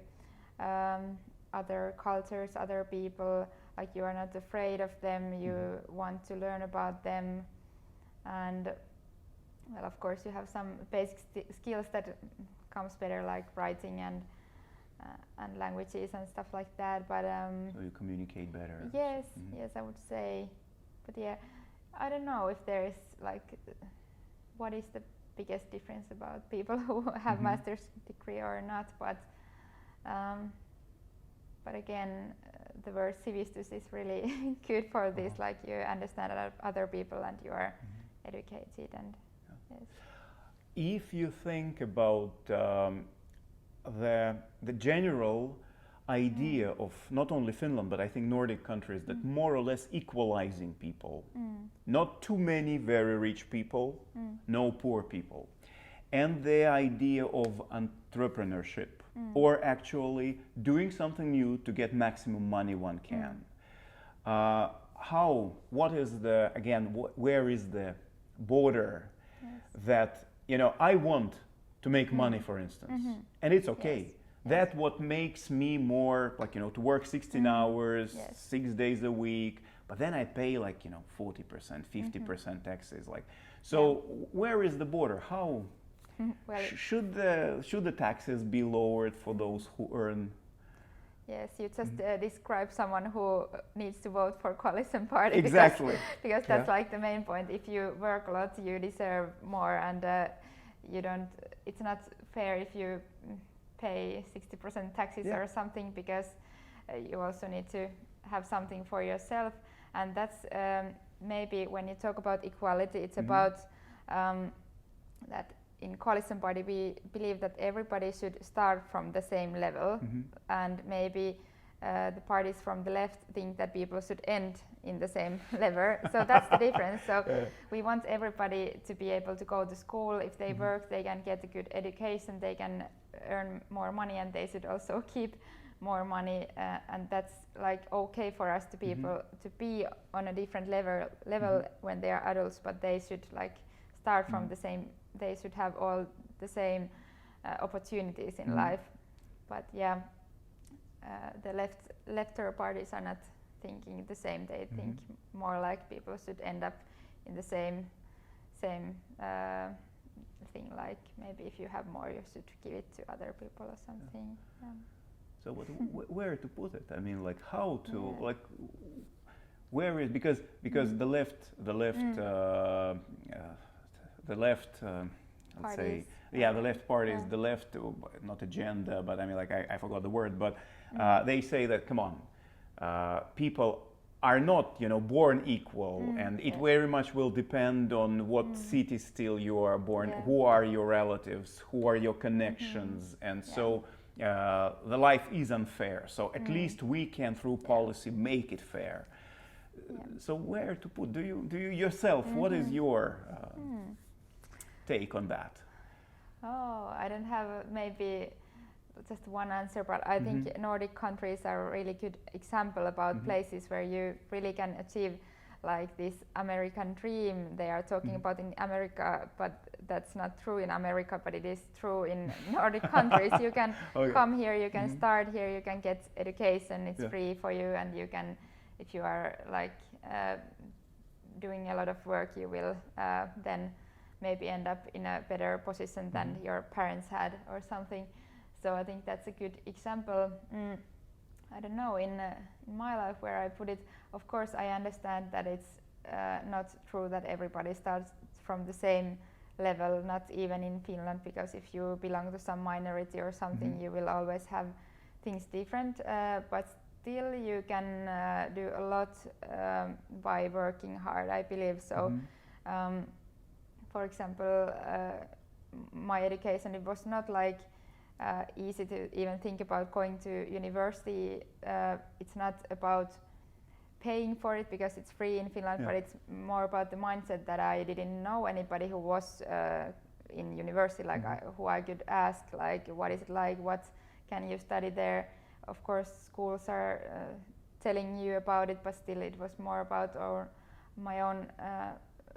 other cultures, other people. Like you are not afraid of them. You want to learn about them, and well, of course, you have some basic skills that comes better, like writing and languages and stuff like that. But so you communicate better. Yes, yes, I would say. But yeah, I don't know if there is like what is the biggest difference about people who have master's degree or not. But again, the word sivistys is really good for this. Like you understand other people and you are educated and. Yes. If you think about the general idea of not only Finland but I think Nordic countries that more or less equalizing people, not too many very rich people, no poor people, and the idea of entrepreneurship or actually doing something new to get maximum money one can. What is the, again, where is the border that, you know, I want to make money, for instance, and it's okay. Yes. That's what makes me more like, you know, to work 16 hours, 6 days a week, but then I pay like, you know, 40%, 50% taxes. Like, so where is the border? How well, should the taxes be lowered for those who earn? Yes, you just describe someone who needs to vote for coalition party. Exactly. Because that's like the main point. If you work a lot, you deserve more, and you don't. It's not fair if you pay 60% taxes or something, because you also need to have something for yourself. And that's maybe when you talk about equality, it's about that in Coalition Party we believe that everybody should start from the same level, and maybe the parties from the left think that people should end in the same level. So that's the difference. So we want everybody to be able to go to school. If they work, they can get a good education, they can earn more money, and they should also keep more money, and that's like okay for us to people to be on a different level when they are adults, but they should like start from the same. They should have all the same opportunities in life. But yeah, the lefter parties are not thinking the same. They think more like people should end up in the same thing. Like maybe if you have more, you should give it to other people or something. Yeah. So where to put it? I mean, like how to like where is because the left let's say the left parties, the left not agenda, but I mean like I forgot the word, but they say that come on, people are not born equal, and it very much will depend on what city still you are born, who are your relatives, who are your connections, and so the life is unfair. So at least we can through policy make it fair. So where to put? Do you yourself? What is your take on that? Oh, I don't have maybe just one answer, but I think Nordic countries are a really good example about places where you really can achieve like this American dream they are talking about in America, but that's not true in America, but it is true in Nordic countries. You can come here, you can start here, you can get education, it's free for you, and you can, if you are like doing a lot of work, you will then maybe end up in a better position than your parents had or something. So I think that's a good example. I don't know, in my life where I put it, of course I understand that it's not true that everybody starts from the same level, not even in Finland, because if you belong to some minority or something, you will always have things different, but still you can do a lot by working hard, I believe. So for example, my education, it was not like easy to even think about going to university. It's not about paying for it because it's free in Finland, but it's more about the mindset that I didn't know anybody who was in university, like who I could ask, like what is it like, what can you study there. Of course schools are telling you about it, but still it was more about my own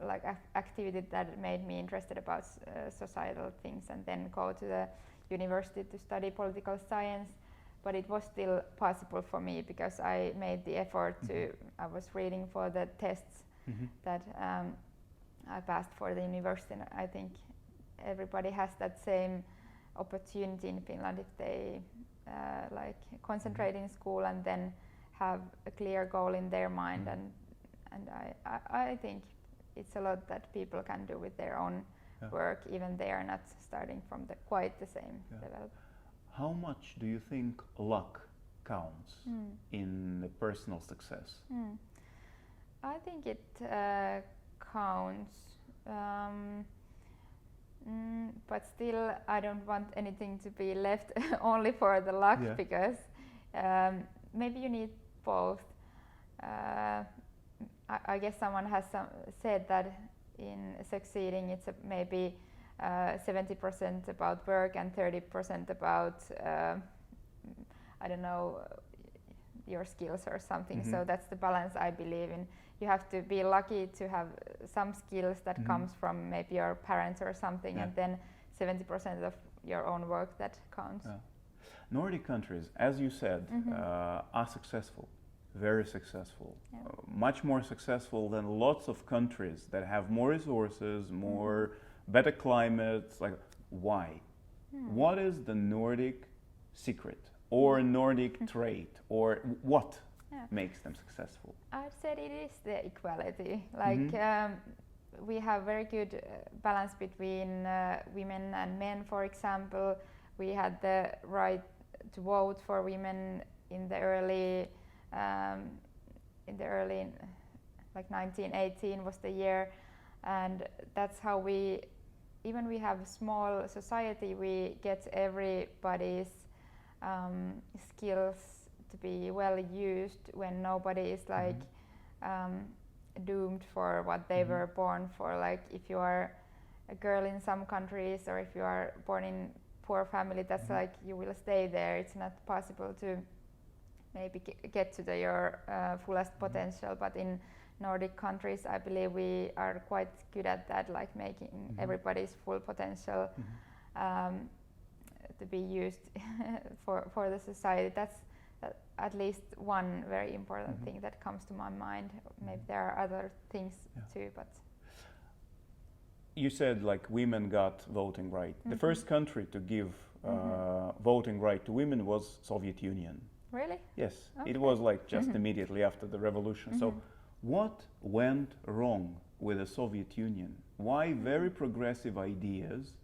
like activity that made me interested about societal things, and then go to the university to study political science. But it was still possible for me because I made the effort to, I was reading for the tests that I passed for the university. And I think everybody has that same opportunity in Finland if they like concentrate in school and then have a clear goal in their mind. And I think it's a lot that people can do with their own work, even they are not starting from quite the same level. How much do you think luck counts in the personal success? I think it counts, but still I don't want anything to be left only for the luck, because maybe you need both. I guess someone has said that in succeeding it's maybe 70% about work and 30% about I don't know, your skills or something. So that's the balance I believe in. You have to be lucky to have some skills that comes from maybe your parents or something, and then 70% of your own work that counts. Nordic countries, as you said, are successful, very successful, much more successful than lots of countries that have more resources, more better climates. Like, why? What is the Nordic secret or Nordic trait, or what makes them successful? I'd say it is the equality. Like we have very good balance between women and men. For example, we had the right to vote for women in the early like 1918 was the year, and that's how we even we have a small society, we get everybody's skills to be well used when nobody is like doomed for what they were born for. Like if you are a girl in some countries, or if you are born in poor family, that's like you will stay there. It's not possible to maybe get to your fullest potential. But in Nordic countries, I believe we are quite good at that, like making everybody's full potential to be used for the society. That's at least one very important thing that comes to my mind. Maybe there are other things too, but. You said like women got voting right. The first country to give voting right to women was Soviet Union. Really? Yes, Okay. it was like just immediately after the revolution. So what went wrong with the Soviet Union? Why very progressive ideas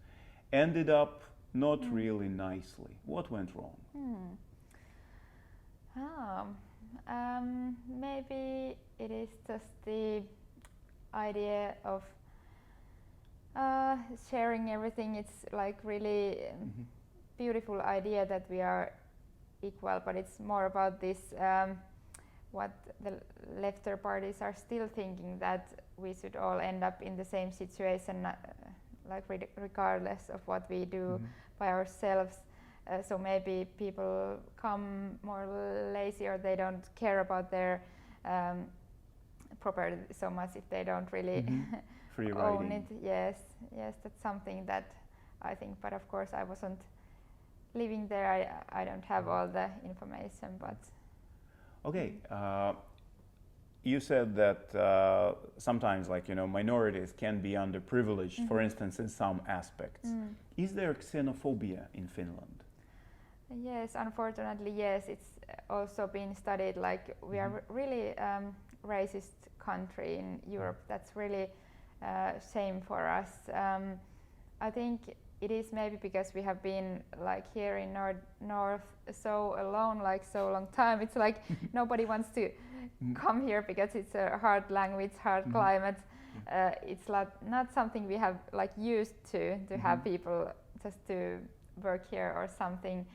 ended up not really nicely? What went wrong? Maybe it is just the idea of sharing everything. It's like really beautiful idea that we are equal, but it's more about this what the lefter parties are still thinking, that we should all end up in the same situation, like regardless of what we do by ourselves. So maybe people come more lazy, or they don't care about their property so much if they don't really Free own riding. it. Yes, that's something that I think. But of course, I wasn't living there. I don't have all the information. But okay, you said that sometimes, like minorities can be underprivileged, for instance, in some aspects. Is there xenophobia in Finland? Yes, unfortunately, yes. It's also been studied. Like we are really racist country in Europe. That's really shame for us. I think it is maybe because we have been like here in North so alone, like so long time. It's like nobody wants to come here because it's a hard language, hard climate. It's not something we have like used to have people just to work here or something.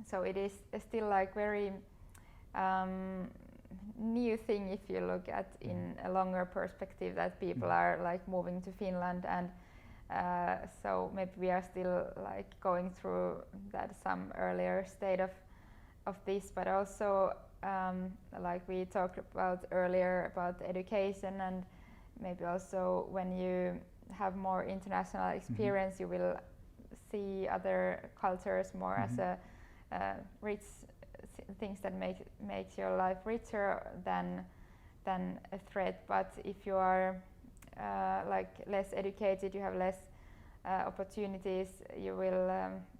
So it is still like very new thing if you look at in a longer perspective, that people are like moving to Finland, and so maybe we are still like going through that some earlier state of this. But also like we talked about earlier about education, and maybe also when you have more international experience, you will see other cultures more as a rich things that makes your life richer than a threat. But if you are like less educated, you have less opportunities, you will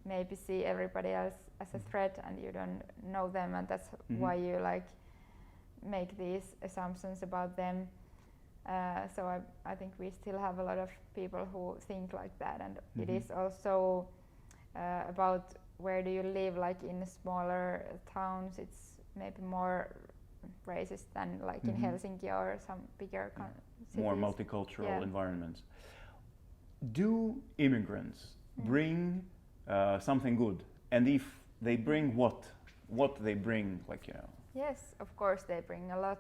maybe see everybody else as a threat, and you don't know them, and that's why you like make these assumptions about them. So I think we still have a lot of people who think like that, and it is also about where do you live. Like in smaller towns, it's maybe more racist than like in Helsinki or some bigger cities. More multicultural environments. Do immigrants bring something good? And if they bring what they bring, like Yes, of course they bring a lot.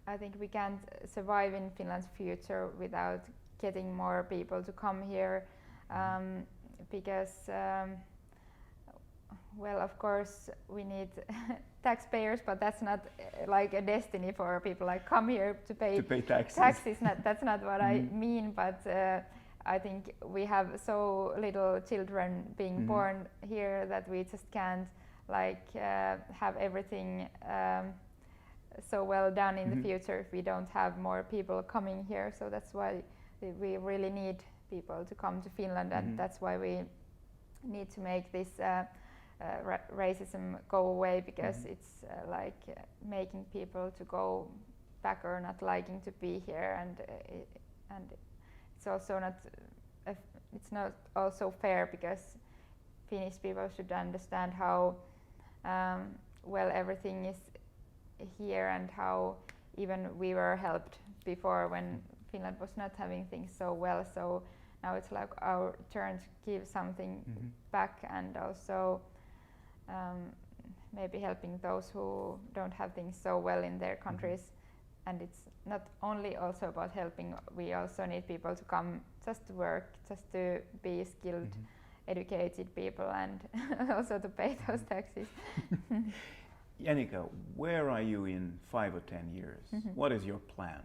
I think we can't survive in Finland's future without getting more people to come here, because well, of course we need taxpayers, but that's not like a destiny for people like come here to pay taxes. That's not what I mean, but I think we have so little children being born here that we just can't like have everything so well done in the future if we don't have more people coming here. So that's why we really need people to come to Finland, and that's why we need to make this racism go away, because it's like making people to go back or not liking to be here, and it's also not also fair, because Finnish people should understand how well everything is here, and how even we were helped before when Finland was not having things so well. So now it's like our turn to give something back, and also maybe helping those who don't have things so well in their countries. And it's not only also about helping, we also need people to come just to work, just to be skilled, educated people, and also to pay those taxes. Janika, where are you in 5 or 10 years? What is your plan?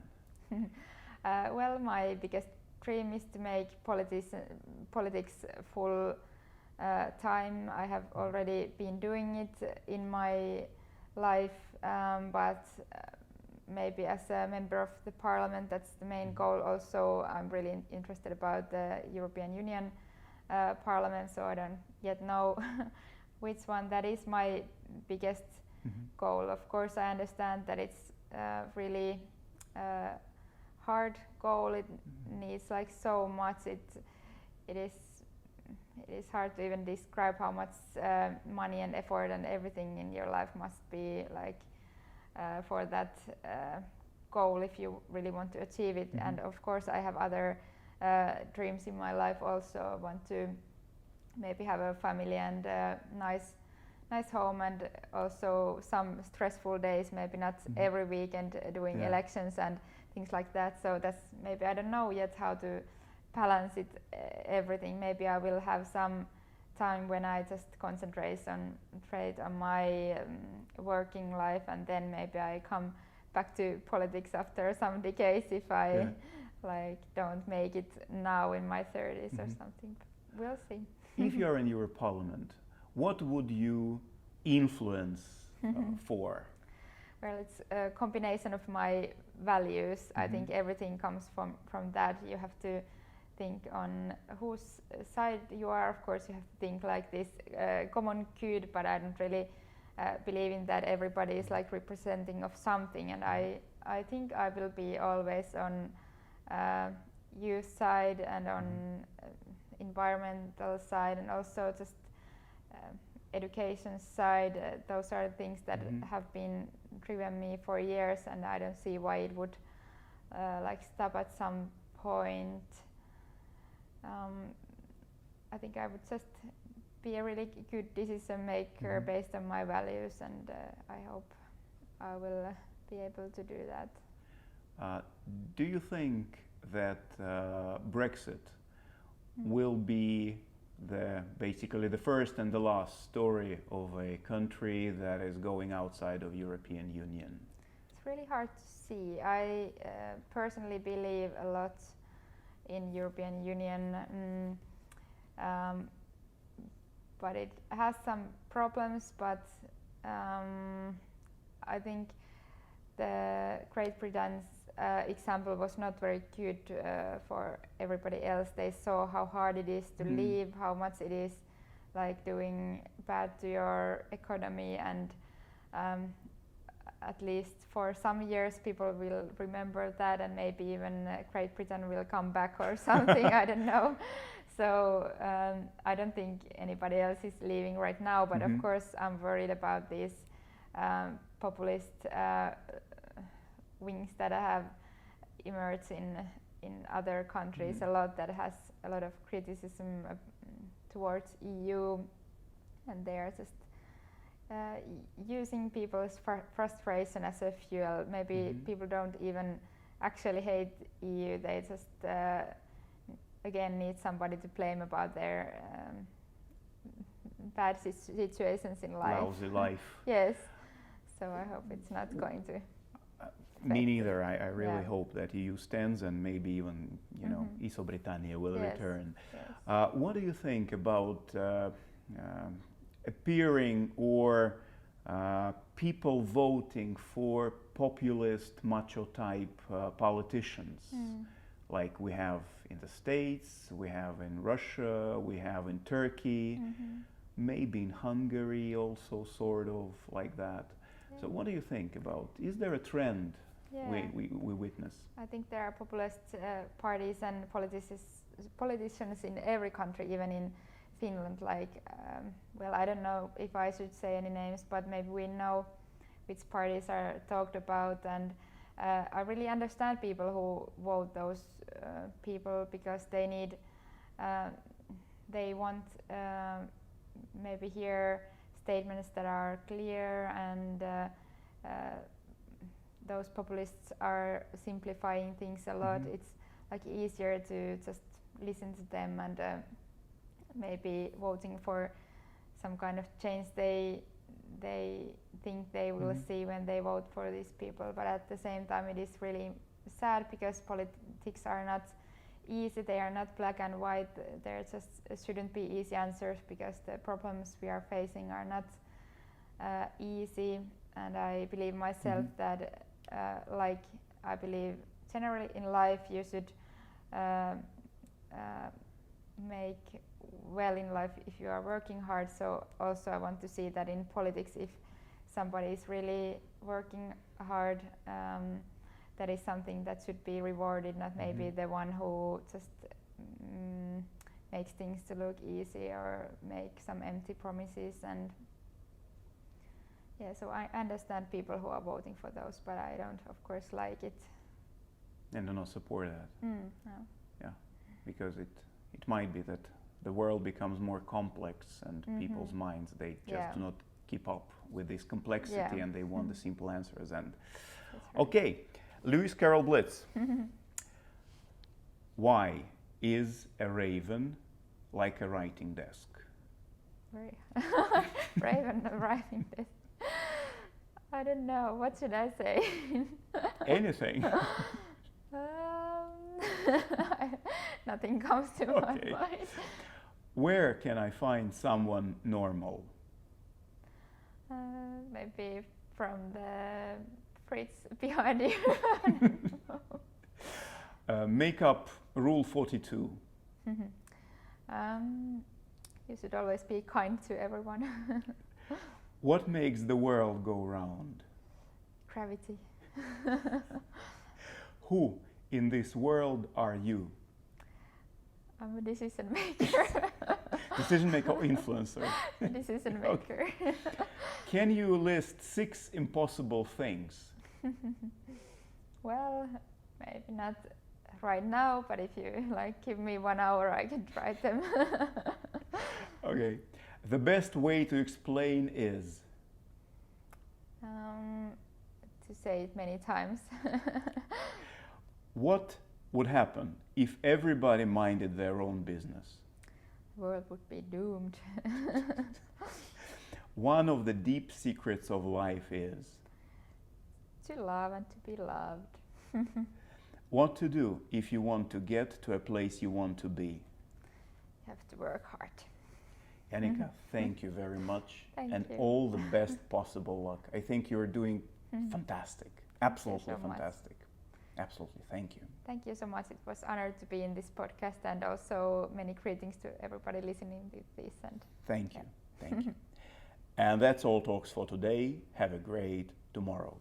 Well, my biggest dream is to make politics full time. I have already been doing it in my life, but maybe as a member of the parliament, that's the main goal. Also, I'm really interested about the European Union parliament, so I don't yet know which one that is my biggest goal. Of course, I understand that it's really hard goal. It needs like so much. It is hard to even describe how much money and effort and everything in your life must be like for that goal if you really want to achieve it. And of course, I have other dreams in my life also. I want to maybe have a family and a nice home, and also some stressful days, maybe not every weekend doing elections and things like that. So that's maybe, I don't know yet how to balance it, everything. Maybe I will have some time when I just concentrate on my working life, and then maybe I come back to politics after some decades if I like don't make it now in my 30s or something. We'll see. If you're in Europarliament, what would you influence for? Well, it's a combination of my values. I think everything comes from that. You have to think on whose side you are. Of course, you have to think like this common good, but I don't really believe in that. Everybody is like representing of something, and I think I will be always on youth side and on environmental side, and also just education side. Those are things that have been driven me for years, and I don't see why it would like stop at some point. I think I would just be a really good decision maker based on my values, and I hope I will be able to do that. Do you think that Brexit will be basically the first and the last story of a country that is going outside of European Union? It's really hard to see. I personally believe a lot in European Union, but it has some problems. But I think the Great Britain's example was not very good for everybody else. They saw how hard it is to leave, how much it is like doing bad to your economy, and at least for some years people will remember that, and maybe even Great Britain will come back or something. I don't know. So I don't think anybody else is leaving right now, but of course I'm worried about these populist wings that have emerged in other countries a lot, that has a lot of criticism towards EU, and they are just using people's frustration as a fuel. Maybe people don't even actually hate EU, they just again need somebody to blame about their bad situations in life. Lousy life. Yes, so I hope it's not going to. Me neither. I really hope that EU stands, and maybe even Iso-Britannia will return. Yes. What do you think about appearing or people voting for populist macho type politicians like we have in the States, we have in Russia, we have in Turkey, maybe in Hungary also, sort of like that. So what do you think about, is there a trend we witness? I think there are populist parties and politicians in every country, even in Finland. Like, well, I don't know if I should say any names, but maybe we know which parties are talked about. And I really understand people who vote those people because they need, they want maybe hear statements that are clear, and those populists are simplifying things a lot. It's like easier to just listen to them and maybe voting for some kind of change they think they will see when they vote for these people. But at the same time, it is really sad because politics are not easy. They are not black and white. There just shouldn't be easy answers because the problems we are facing are not easy. And I believe myself that like I believe generally in life you should make well in life if you are working hard. So also I want to see that in politics, if somebody is really working hard, that is something that should be rewarded, not maybe the one who just makes things to look easy or make some empty promises. And yeah, so I understand people who are voting for those, but I don't of course like it. And do not support that. No. Yeah, because it might be that the world becomes more complex and people's minds, they just do not keep up with this complexity and they want the simple answers. And Right. okay, Lewis Carroll Blitz. Why is a raven like a writing desk? Very raven writing this. I don't know. What should I say? Anything. Nothing comes to my mind. Where can I find someone normal? Maybe from the fridge behind you. Make up Rule 42. You should always be kind to everyone. What makes the world go round? Gravity. Who in this world are you? I'm a decision maker. Decision maker or influencer? Decision maker. Okay. Can you list 6 impossible things? Well, maybe not right now, but if you like give me 1 hour, I can try them. Okay. The best way to explain is? To say it many times. What would happen if everybody minded their own business? The world would be doomed. One of the deep secrets of life is? To love and to be loved. What to do if you want to get to a place you want to be? You have to work hard. Janika, thank you very much. Thank and you. all the best possible luck. I think you're doing fantastic. Absolutely so much. fantastic. Absolutely. Thank you. Thank you so much. It was an honor to be in this podcast, and also many greetings to everybody listening to this. And Thank you. Thank you. And that's all talks for today. Have a great tomorrow.